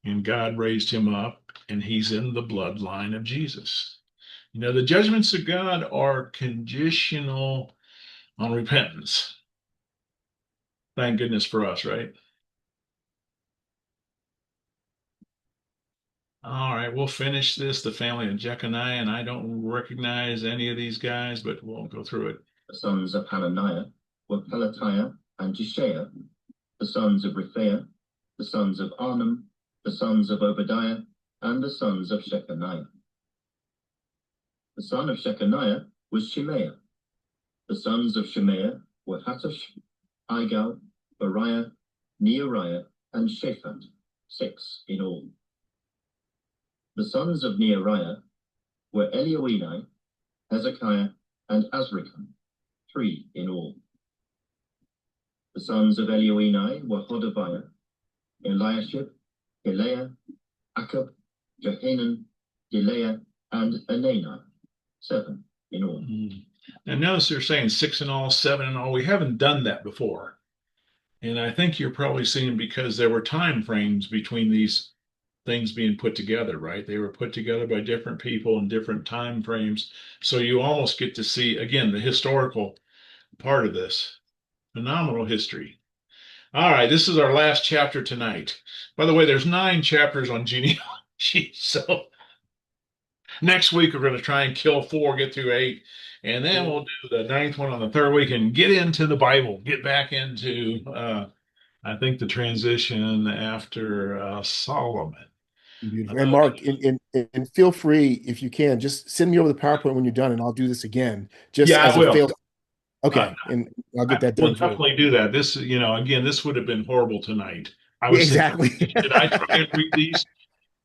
and God raised him up, and he's in the bloodline of Jesus. You know, the judgments of God are conditional on repentance. Thank goodness for us, right? All right, we'll finish this. The family of Jeconiah, and I don't recognize any of these guys, but we'll go through it. The sons of Hananiah were Pelatiah and Jeshaiah. The sons of Rephaiah, the sons of Arnam, the sons of Obadiah, and the sons of Shechaniah. The son of Shechaniah was Shemaiah. The sons of Shemaiah were Hattush, Igal, Bariah, Neariah, and Shaphat, 6 in all. The sons of Neariah were Elioenai, Hezekiah, and Azrikam, 3 in all. The sons of Elioenai were Hodaviah, Eliashib, Hilaiah, Akab, Jehanan, Delaiah, and Anani, 7 in all. And notice they're saying 6 in all, 7 in all. We haven't done that before. And I think you're probably seeing because there were time frames between these things being put together, right? They were put together by different people in different time frames. So you almost get to see, again, the historical part of this. Phenomenal history. All right, this is our last chapter tonight. By the way, there's 9 chapters on genealogy. So next week we're going to try and kill 4, get through 8, and then we'll do the 9th one on the 3rd week and get into the Bible, get back into I think the transition after Solomon. Beautiful. And Mark, and feel free if you can, just send me over the PowerPoint when you're done, and I'll do this again, just Yeah, I as a will. fail. Okay, and I'll get that We'll done for you. definitely do that. This, again, this would have been horrible tonight. I Yeah, was thinking, exactly. should I try and read these,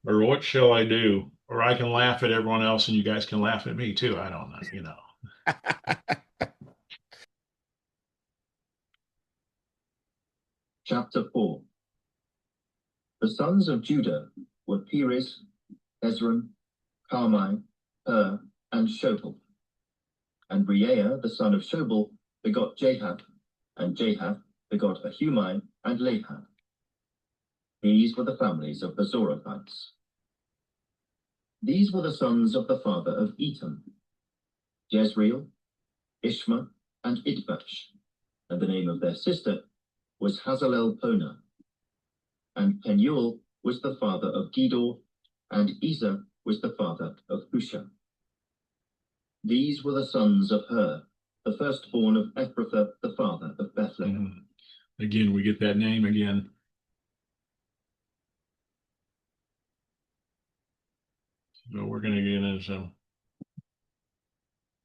or what shall I do? Or I can laugh at everyone else, and you guys can laugh at me too. I don't know. Chapter 4. The sons of Judah were Perez, Hezron, Carmi, and Shobal. And Reaiah, the son of Shobal, begot Jahath, and Jahath begot Ahumai and Lahab. These were the families of the Zorathites. These were the sons of the father of Etam, Jezreel, Ishma, and Idbash, and the name of their sister was Hazalelpona. And Penuel was the father of Gedor, and Ezer was the father of Husha. These were the sons of Hur, the firstborn of Ephrathah, the father of Bethlehem. Again, we get that name again. So we're going to get into some.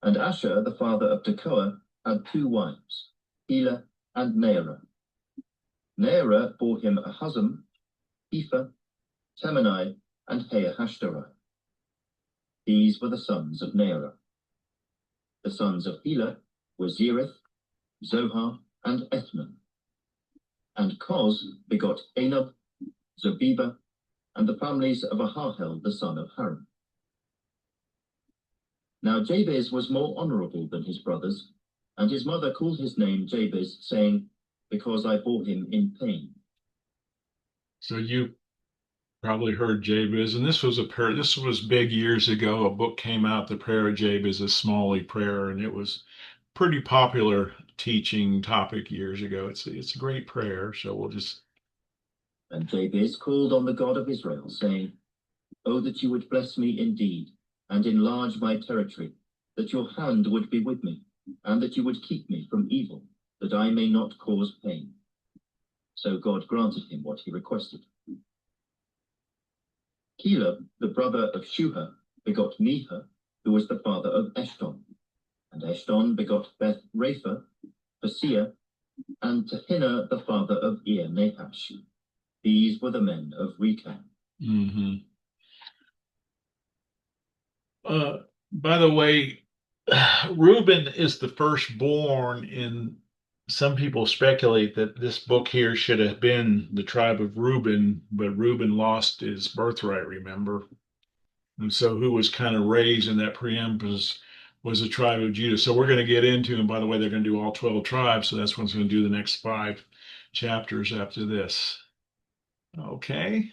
And Asher, the father of Tekoa, had 2 wives, Elah and Naarah. Naarah bore him Ahuzam, Ephah, Temanai, and Heahashtarai. These were the sons of Neerah. The sons of Healet were Zereth, Zohar, and Ethnan. And Koz begot Anub, Zobeba, and the families of Aharhel the son of Haran. Now Jabez was more honorable than his brothers, and his mother called his name Jabez, saying, because I bore him in pain. So you probably heard Jabez, and this was a prayer. This was big years ago. A book came out, The Prayer of Jabez, a Smalley prayer, and it was pretty popular teaching topic years ago. It's a great prayer. So we'll just. And Jabez called on the God of Israel, saying, Oh, that you would bless me indeed, and enlarge my territory, that your hand would be with me, and that you would keep me from evil, that I may not cause pain. So God granted him what he requested. Caleb, the brother of Schumacher, begot Meher, who was the father of Eshton. And Eshton begot Beth Rapha, Paseah, and Tehinnah, the father of Nahash. These were the men of Rechab. Mm-hmm. By the way, Reuben is the firstborn in. Some people speculate that this book here should have been the tribe of Reuben, but Reuben lost his birthright, remember? And so who was kind of raised in that preeminence was the tribe of Judah. So we're going to get into, and by the way, they're going to do all 12 tribes. So that's what's going to do the next 5 chapters after this. Okay.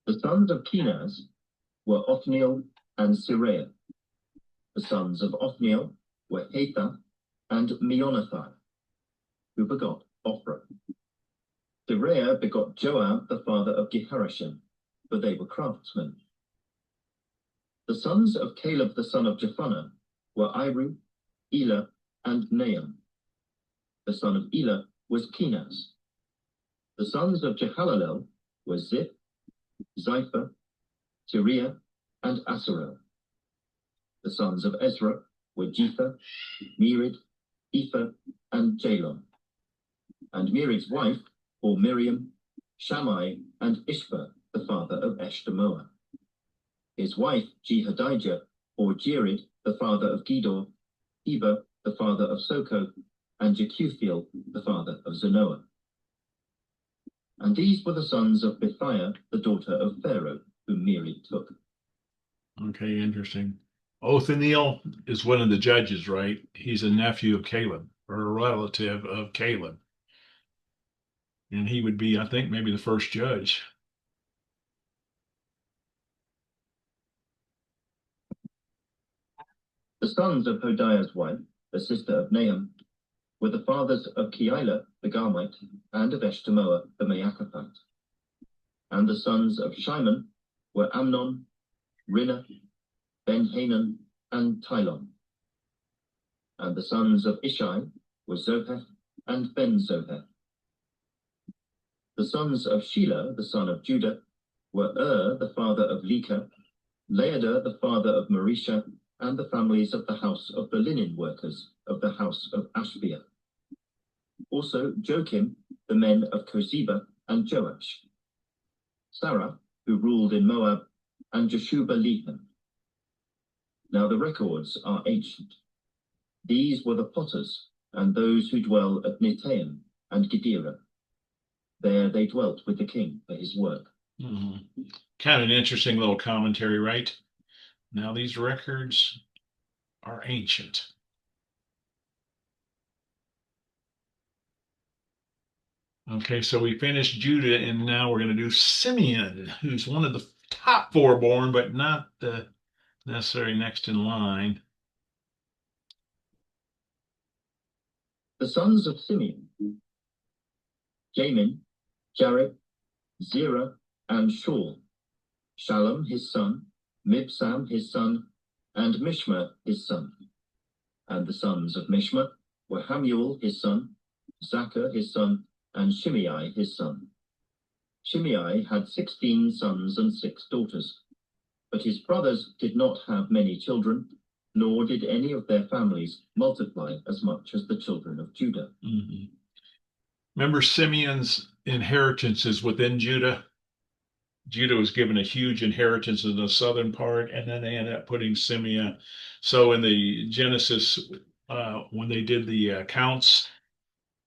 The sons of Kenaz were Othniel and Sirah. The sons of Othniel were Hatha and Meonothai, who begot Ophrah. Sirah begot Joab, the father of Geharashim, for they were craftsmen. The sons of Caleb, the son of Jephunneh, were Iru, Elah, and Nahum. The son of Elah was Kenaz. The sons of Jehalalel were Ziph, Zipha, Tiriah, and Asarel. The sons of Ezra were Jether, Mered, Ephah, and Jalon. And Mered's wife, or Miriam, Shammai, and Ishbah, the father of Eshtemoa. His wife, Jehadijah, or Jered, the father of Gedor, Heber, the father of Soko, and Jekuthiel, the father of Zanoah. And these were the sons of Bithiah, the daughter of Pharaoh, whom Mered took. Okay, interesting. Othniel is one of the judges, right? He's a nephew of Caleb, or a relative of Caleb. And he would be, I think, maybe the first judge. The sons of Hodiah's wife, the sister of Nahum, were the fathers of Keilah the Garmite, and of Eshtemoa the Maachathite. And the sons of Shimon were Amnon, Rinnah, Ben-Hanan, and Tilon. And the sons of Ishai were Zoheth and Ben-Zoheth. The sons of Shelah, the son of Judah, were the father of Leka, Laodah, the father of Marisha, and the families of the house of the linen workers of the house of Ashbea. Also Joachim, the men of Kozeba and Joash. Sarah, who ruled in Moab, and Jeshuba-Lehem. Now the records are ancient. These were the potters, and those who dwell at Netaim and Gedera. There they dwelt with the king for his work. Mm-hmm. Kind of an interesting little commentary, right? Now these records are ancient. Okay, so we finished Judah, and now we're going to do Simeon, who's one of the top 4 born, but not the necessarily next in line. The sons of Simeon: Jamin, Jareb, Zerah, and Shaul. Shalom his son, Mibsam his son, and Mishma his son. And the sons of Mishma were Hamuel his son, Zaccur his son, and Shimei his son. Shimei had 16 sons and 6 daughters, but his brothers did not have many children, nor did any of their families multiply as much as the children of Judah. Mm-hmm. Remember Simeon's inheritance is within Judah. Judah was given a huge inheritance in the southern part, and then they ended up putting Simeon. So in the Genesis, when they did the counts,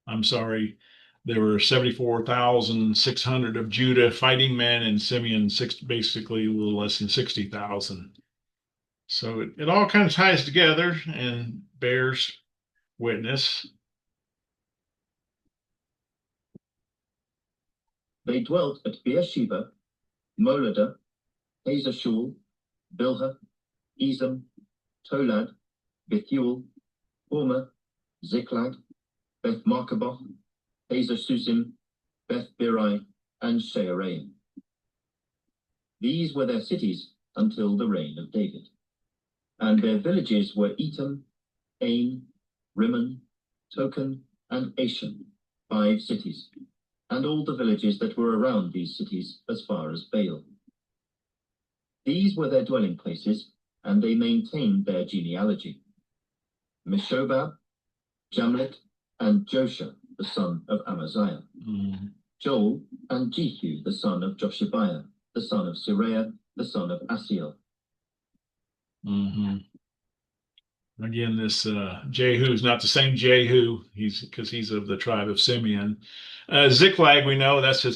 I'm sorry, there were 74,600 of Judah fighting men, and Simeon basically a little less than 60,000. So it all kind of ties together and bears witness. They dwelt at Beersheba, Moladah, Hazar-Shul, Bilhah, Ezem, Tolad, Bethuel, Hormah, Ziklag, Beth Markaboth, Hazar-Susim, Beth Birai, and Shearaim. These were their cities until the reign of David. And their villages were Etam, Ain, Rimmon, Token, and Ashan, 5 cities, and all the villages that were around these cities as far as Baal. These were their dwelling places, and they maintained their genealogy. Meshobab, Jamlet, and Josha, the son of Amaziah. Joel and Jehu, the son of Joshabiah, the son of Sariah, the son of Asiel. Again, this Jehu is not the same Jehu. He's of the tribe of Simeon. Ziklag, we know that's a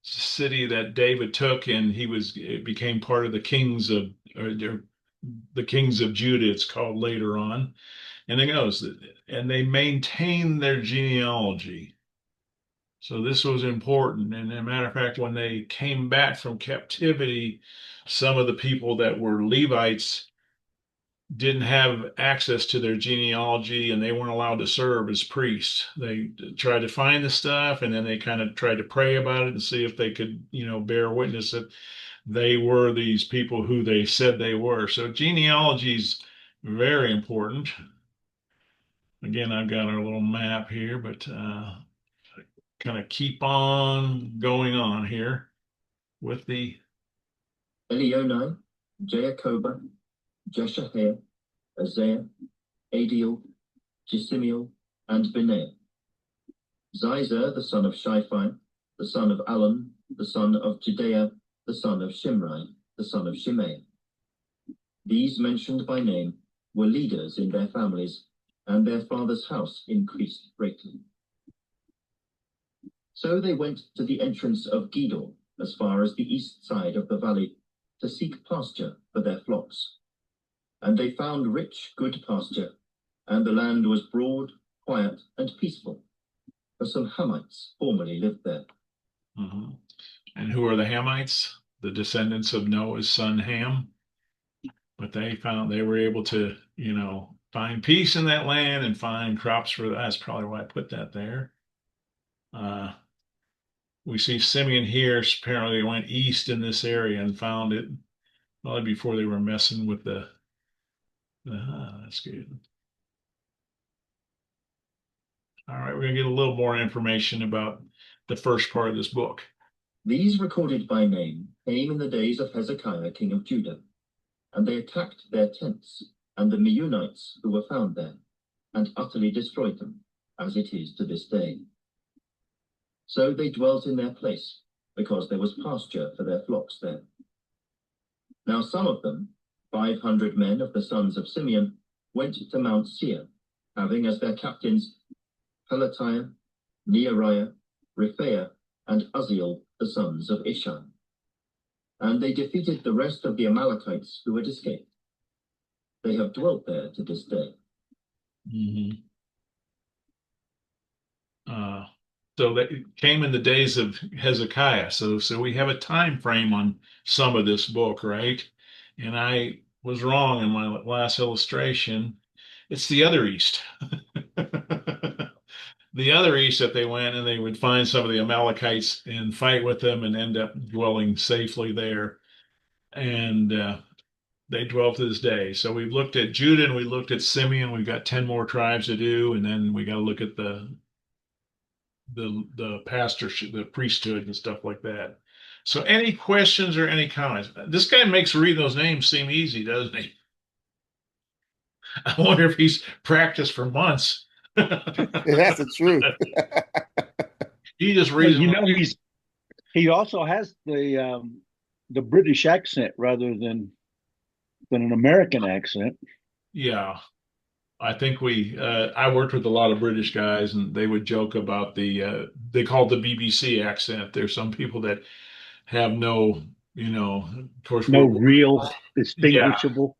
city that David took, and it became part of the kings of the kings of Judah. It's called later on, and it goes, and they maintained their genealogy. So this was important. And as a matter of fact, when they came back from captivity, some of the people that were Levites didn't have access to their genealogy, and they weren't allowed to serve as priests. They tried to find the stuff, and then they kind of tried to pray about it and see if they could, bear witness that they were these people who they said they were. So genealogy is very important. Again, I've got our little map here, but kind of keep on going on here with the Elionai, Jacoba, Jeshahir, Azariah, Adiel, Jesimiel, and Benaiah. Zizer, the son of Shiphi, the son of Alon, the son of Judea, the son of Shimri, the son of Shimei. These mentioned by name were leaders in their families, and their father's house increased greatly. So they went to the entrance of Gedor, as far as the east side of the valley, to seek pasture for their flocks. And they found rich, good pasture, and the land was broad, quiet, and peaceful, for some Hamites formerly lived there. And who are the Hamites? The descendants of Noah's son Ham. But they were able to, find peace in that land and find crops for that. That's probably why I put that there. We see Simeon here. Apparently, they went east in this area and found it probably before they were messing with that's good. All right, we're gonna get a little more information about the first part of this book. These recorded by name came in the days of Hezekiah, king of Judah, and they attacked their tents and the Meunites who were found there, and utterly destroyed them, as it is to this day. So they dwelt in their place, because there was pasture for their flocks there. Now some of them, 500 men of the sons of Simeon, went to Mount Seir, having as their captains Pelatiah, Neariah, Rephaiah, and Uzziel, the sons of Ishai. And they defeated the rest of the Amalekites who had escaped. They have dwelt there to this day. So that came in the days of Hezekiah. So we have a time frame on some of this book, right? And I was wrong in my last illustration. It's the other east. The other east that they went, and they would find some of the Amalekites and fight with them and end up dwelling safely there. And they dwell to this day. So we've looked at Judah and we looked at Simeon. We've got 10 more tribes to do, and then we got to look at the pastorship, the priesthood, and stuff like that. So, any questions or any comments? This guy makes reading those names seem easy, doesn't he? I wonder if he's practiced for months. That's the truth. He just Well, reasonably, he also has the British accent rather than an American accent. yeah. I think I worked with a lot of British guys, and they would joke about they call it the BBC accent. There's some people that have no, of course, No real yeah, distinguishable.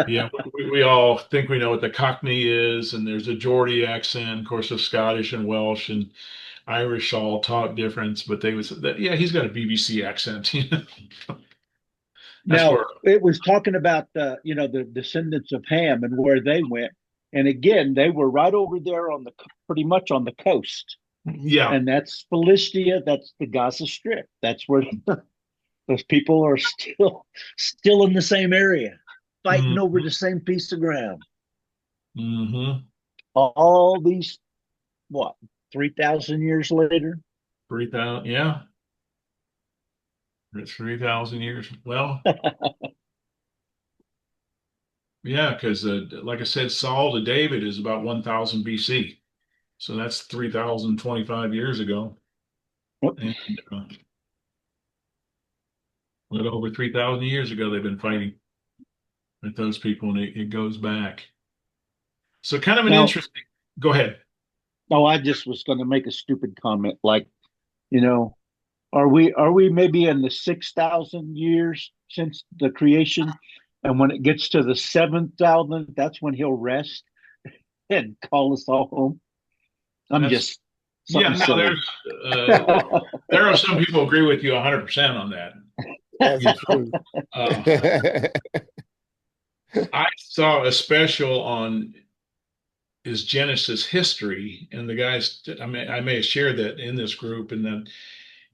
yeah, we all think we know what the Cockney is, and there's a Geordie accent, of course, of Scottish and Welsh and Irish all talk difference, but they would say that, yeah, he's got a BBC accent. That's Now where, it was talking about the descendants of Ham and where they went, and again they were right over there on the pretty much on the coast, yeah. and that's Philistia, that's the Gaza Strip, that's where those people are still in the same area, fighting over Mm-hmm. the same piece of ground. Mm-hmm. All these what 3,000 years later. 3,000, yeah, it's 3,000 years. Well, yeah, because like I said, Saul to David is about 1,000 BC. So that's 3,025 years ago. And a little over 3,000 years ago, they've been fighting with those people, and it goes back. So kind of an Now, interesting. Go ahead. no, I just was going to make a stupid comment, like, you know, are we maybe in the 6,000 years since the creation, and when it gets to the 7,000, that's when he'll rest and call us all home. I'm That's just yeah. something No, silly. there are some people agree with you 100% on that. That's You true. uh, I saw a special on is Genesis history, and the guys. I may have shared that in this group, and then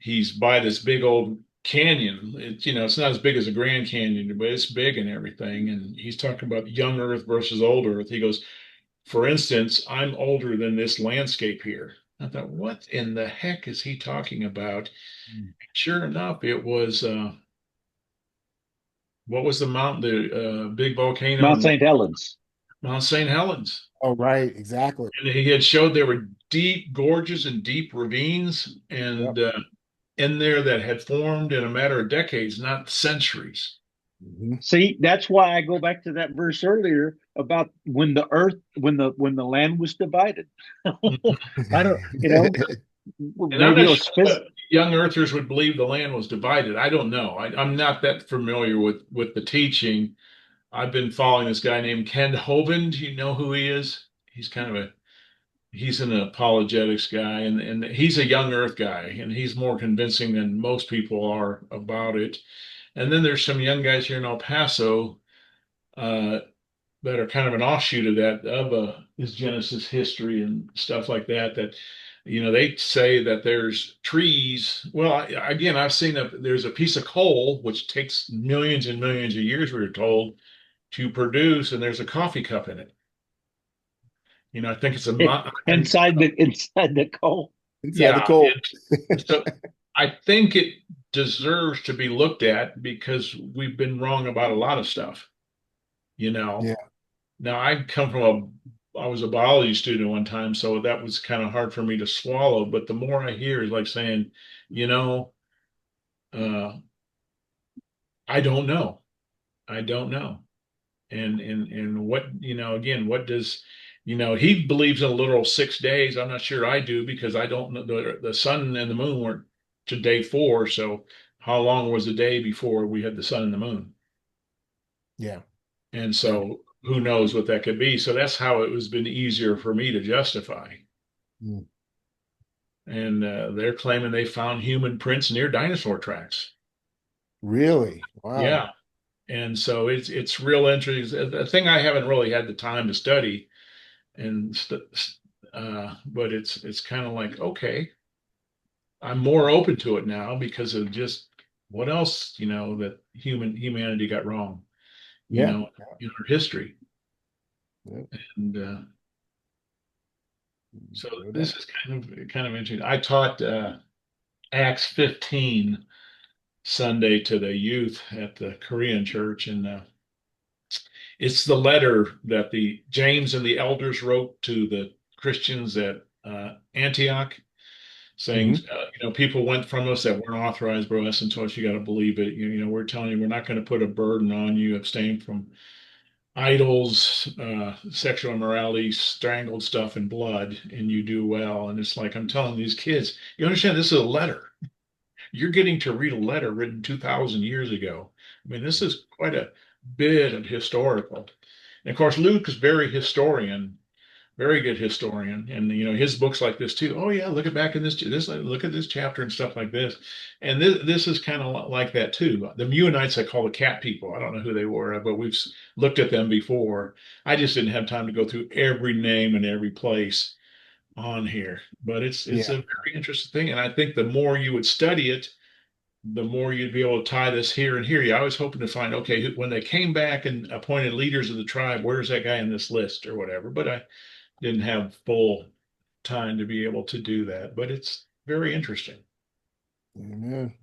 he's by this big old canyon. It's not as big as a Grand Canyon, but it's big and everything. And he's talking about young Earth versus old Earth. He goes, for instance, I'm older than this landscape here. I thought, what in the heck is he talking about? Sure enough, it was what was the mountain, the big volcano Mount in St. Helens. Mount St. Helens. Oh, right, exactly. And he had showed there were deep gorges and deep ravines Yep. and in there that had formed in a matter of decades, not centuries. Mhm. See, that's why I go back to that verse earlier about when the land was divided. I don't, And I'm maybe not it sure was that young earthers would believe the land was divided. I don't know. I'm not that familiar with the teaching. I've been following this guy named Ken Hovind. Do you know who he is? He's an apologetics guy, and he's a young earth guy, and he's more convincing than most people are about it. And then there's some young guys here in El Paso uh, that are kind of an offshoot of that, of his Genesis history and stuff like that. That they say that there's trees. Well, again, I've seen there's a piece of coal which takes millions and millions of years, we were told, to produce, and there's a coffee cup in it. I think it's and inside the coal. Inside the yeah, cold. so I think it deserves to be looked at because we've been wrong about a lot of stuff. You know, Yeah. Now I was a biology student one time, so that was kind of hard for me to swallow. But the more I hear is like saying, you know, uh, I don't know. I don't know. And what, again, what does, he believes in a literal 6 days. I'm not sure I do because I don't know the sun and the moon weren't to day four. So how long was the day before we had the sun and the moon? Yeah. And Yeah. so who knows what that could be? So that's how it was been easier for me to justify. Mm. And they're claiming they found human prints near dinosaur tracks. Really? Wow. Yeah, and so it's real interesting. A thing I haven't really had the time to study, and but it's kind of like okay, I'm more open to it now because of just what else that humanity got wrong, you Yeah. know, in our history, Yeah. and so No this doubt. is kind of interesting. I taught Acts 15 Sunday to the youth at the Korean church, and it's the letter that the James and the elders wrote to the Christians at Antioch. saying, people went from us that weren't authorized, bro. Us and told us you got to believe it. We're telling you we're not going to put a burden on you. Abstain from idols, sexual immorality, strangled stuff, and blood, and you do well. And it's like I'm telling these kids, you understand this is a letter. You're getting to read a letter written 2,000 years ago. I mean, this is quite a bit of historical. And of course, Luke is very good historian, and his books like this too. Oh yeah, look at back in this look at this chapter and stuff like this. And this is kind of like that too. The Mennonites I call the cat people. I don't know who they were, but we've looked at them before. I just didn't have time to go through every name and every place on here, but it's Yeah. a very interesting thing, and I think the more you would study it, the more you'd be able to tie this here and here. I was hoping to find, okay, when they came back and appointed leaders of the tribe, where's that guy in this list or whatever? But I didn't have full time to be able to do that. But it's very interesting. Amen.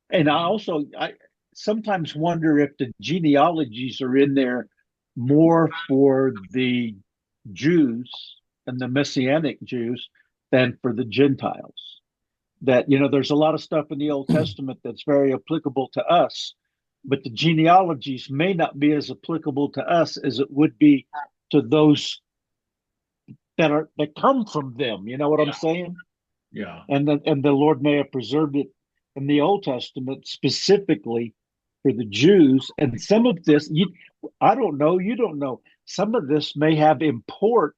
And I sometimes wonder if the genealogies are in there more for the Jews and the Messianic Jews than for the Gentiles. That, there's a lot of stuff in the Old Testament that's very applicable to us, but the genealogies may not be as applicable to us as it would be to those that come from them. You know what I'm saying? Yeah. And the Lord may have preserved it in the Old Testament specifically for the Jews. And some of this, I don't know, you don't know. Some of this may have import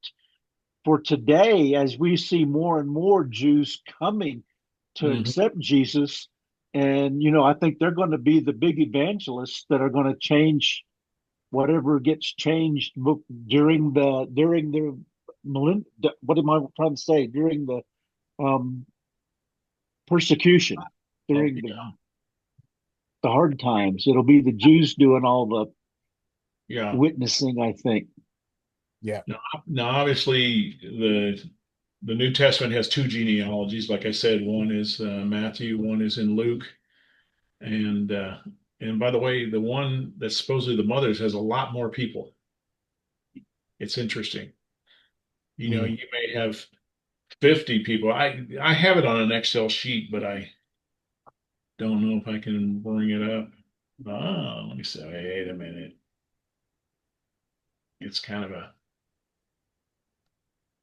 for today as we see more and more Jews coming to accept Jesus. And I think they're going to be the big evangelists that are going to change whatever gets changed during the what am I trying to say, during the persecution, during the hard times. It'll be the Jews doing all the witnessing, I think. Yeah. Now obviously, the New Testament has two genealogies. Like I said, one is Matthew, one is in Luke, and by the way, the one that's supposedly the mother's has a lot more people. It's interesting. You may have 50 people. I have it on an Excel sheet, but I don't know if I can bring it up. Oh, let me see. Wait a minute. It's kind of a.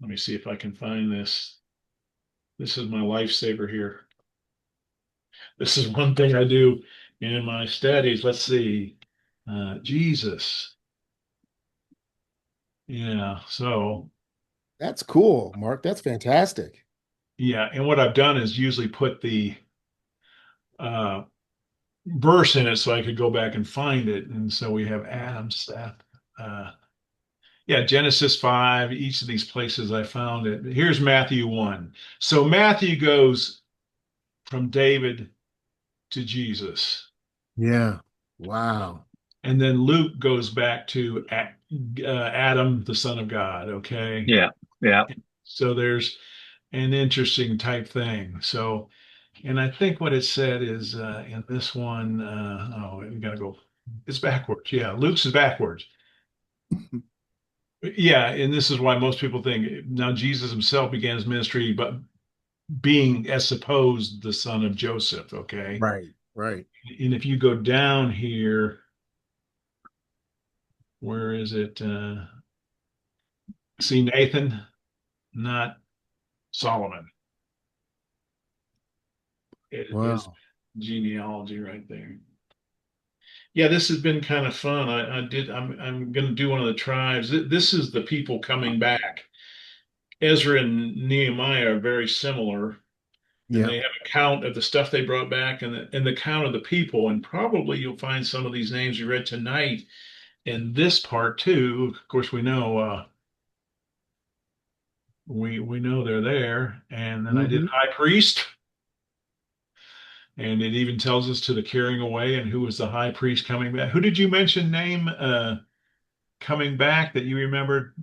Let me see if I can find this. This is my lifesaver here. This is one thing I do in my studies. Let's see. Jesus. Yeah. So, That's cool, Mark. That's fantastic. yeah. And what I've done is usually put the uh, verse in it so I could go back and find it. And so we have Adam, Seth. Yeah, Genesis 5, each of these places I found it. Here's Matthew 1. So Matthew goes from David to Jesus. Yeah. Wow. And then Luke goes back to Adam, the son of God. Okay. Yeah. Yeah. So there's an interesting type thing. So, and I think what it said is in this one, we got to go, it's backwards. Yeah, Luke's is backwards. Yeah, and this is why most people think now Jesus himself began his ministry, but being as supposed the son of Joseph. Okay. Right. Right. And if you go down here, where is it? See Nathan, not Solomon. It is Wow. genealogy right there. Yeah, this has been kind of fun. I'm going to do one of the tribes. This is the people coming back. Ezra and Nehemiah are very similar, and Yeah. they have a count of the stuff they brought back and the count of the people. And probably you'll find some of these names you read tonight in this part too. Of course, we know we know they're there. And then I did high priest, and it even tells us to the carrying away and who was the high priest coming back. Who did you mention name coming back that you remembered?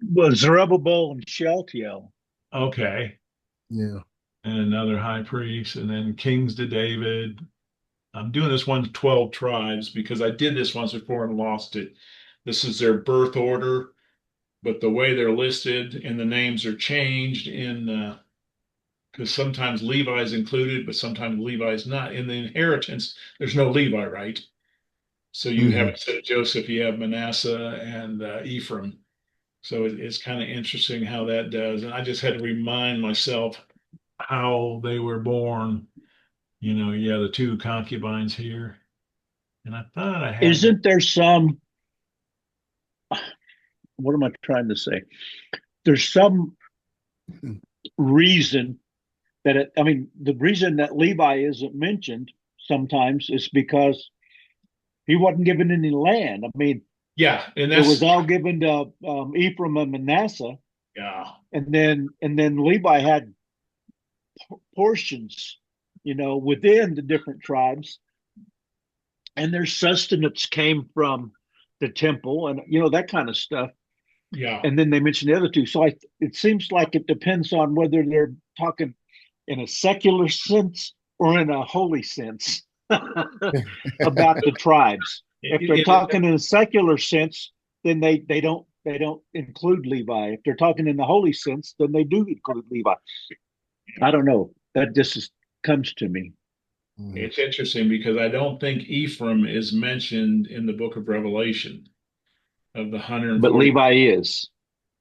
Well, Zerubbabel and Shealtiel. Okay. Yeah. And another high priest, and then kings to David. I'm doing this one to 12 tribes because I did this once before and lost it. This is their birth order, but the way they're listed and the names are changed in because sometimes Levi's included, but sometimes Levi's not. In the inheritance, there's no Levi, right? So you have, Mhm. instead of Joseph, you have Manasseh and Ephraim. So it's kind of interesting how that does. And I just had to remind myself how they were born. Yeah, the two concubines here. And I thought I had that. Isn't there some, what am I trying to say? There's some reason that I mean, the reason that Levi isn't mentioned sometimes is because he wasn't given any land. I mean, Yeah, and it was that's all given to Ephraim and Manasseh, yeah, and then Levi had portions, within the different tribes, and their sustenance came from the temple, and that kind of stuff. yeah. And then they mentioned the other two. So it seems like it depends on whether they're talking in a secular sense or in a holy sense about the tribes. If they're talking in a secular sense, then they don't include Levi. If they're talking in the holy sense, then they do include Levi. I don't know. That just comes to me. Mhm. It's interesting because I don't think Ephraim is mentioned in the book of Revelation of the But 140. Levi is.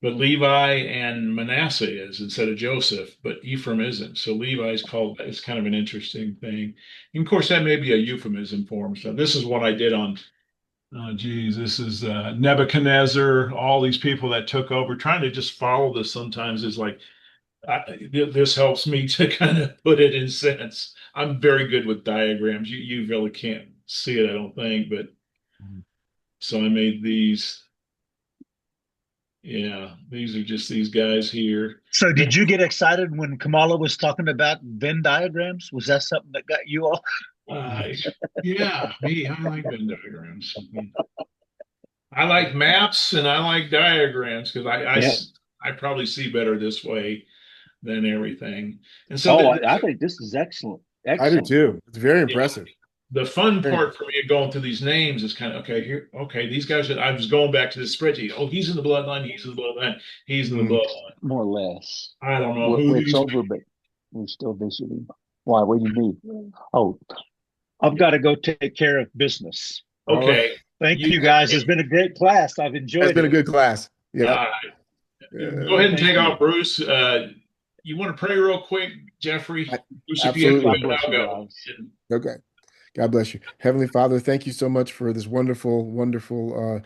But Levi and Manasseh is instead of Joseph, but Ephraim isn't. So Levi is called, it's kind of an interesting thing. And of course, that may be a euphemism for him. So this is what I did on, oh, geez, this is Nebuchadnezzar, all these people that took over. Trying to just follow this sometimes is like, this helps me to kind of put it in sense. I'm very good with diagrams. You really can't see it, I don't think, but so I made these. Yeah, these are just these guys here. So, Then, did you get excited when Kamala was talking about Venn diagrams? Was that something that got you all? uh, yeah, me, I like Venn diagrams. I like maps and I like diagrams because Yeah. I probably see better this way than everything. And so Oh, I think this is excellent. I do Excellent. too. It's very yeah, impressive. the fun Very part for me of going through these names is kind of okay here. Okay, these guys that I was going back to this spreadsheet. Oh, he's in the bloodline. He's in the bloodline. He's in the Mhm. bloodline. More or less. I don't know who It's these. over, but we're still visiting. Why? What do you need? Oh, I've got to go take care of business. All right. Okay, Thank you you guys. It's been a great class. I've It's enjoyed been a it. good class. Yep. uh, go ahead and Thank take you. off, Bruce. You want to pray real quick, Jeffrey? I- Bruce, if you have to Absolutely. God go, bless I'll you go. guys. Okay. God bless you. Heavenly Father, thank you so much for this wonderful, wonderful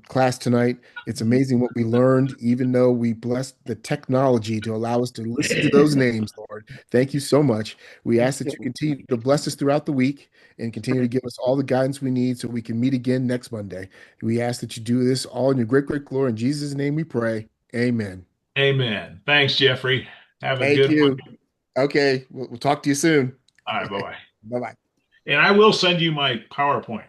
class tonight. It's amazing what we learned, even though we blessed the technology to allow us to listen to those names, Lord. Thank you so much. We ask that you continue to bless us throughout the week and continue to give us all the guidance we need so we can meet again next Monday. We ask that you do this all in your great, great glory. In Jesus' name we pray. Amen. Amen. Thanks, Jeffrey. Have a Thank good you. one. Okay. We'll talk to you soon. All right, bye bye. Bye bye. And I will send you my PowerPoint.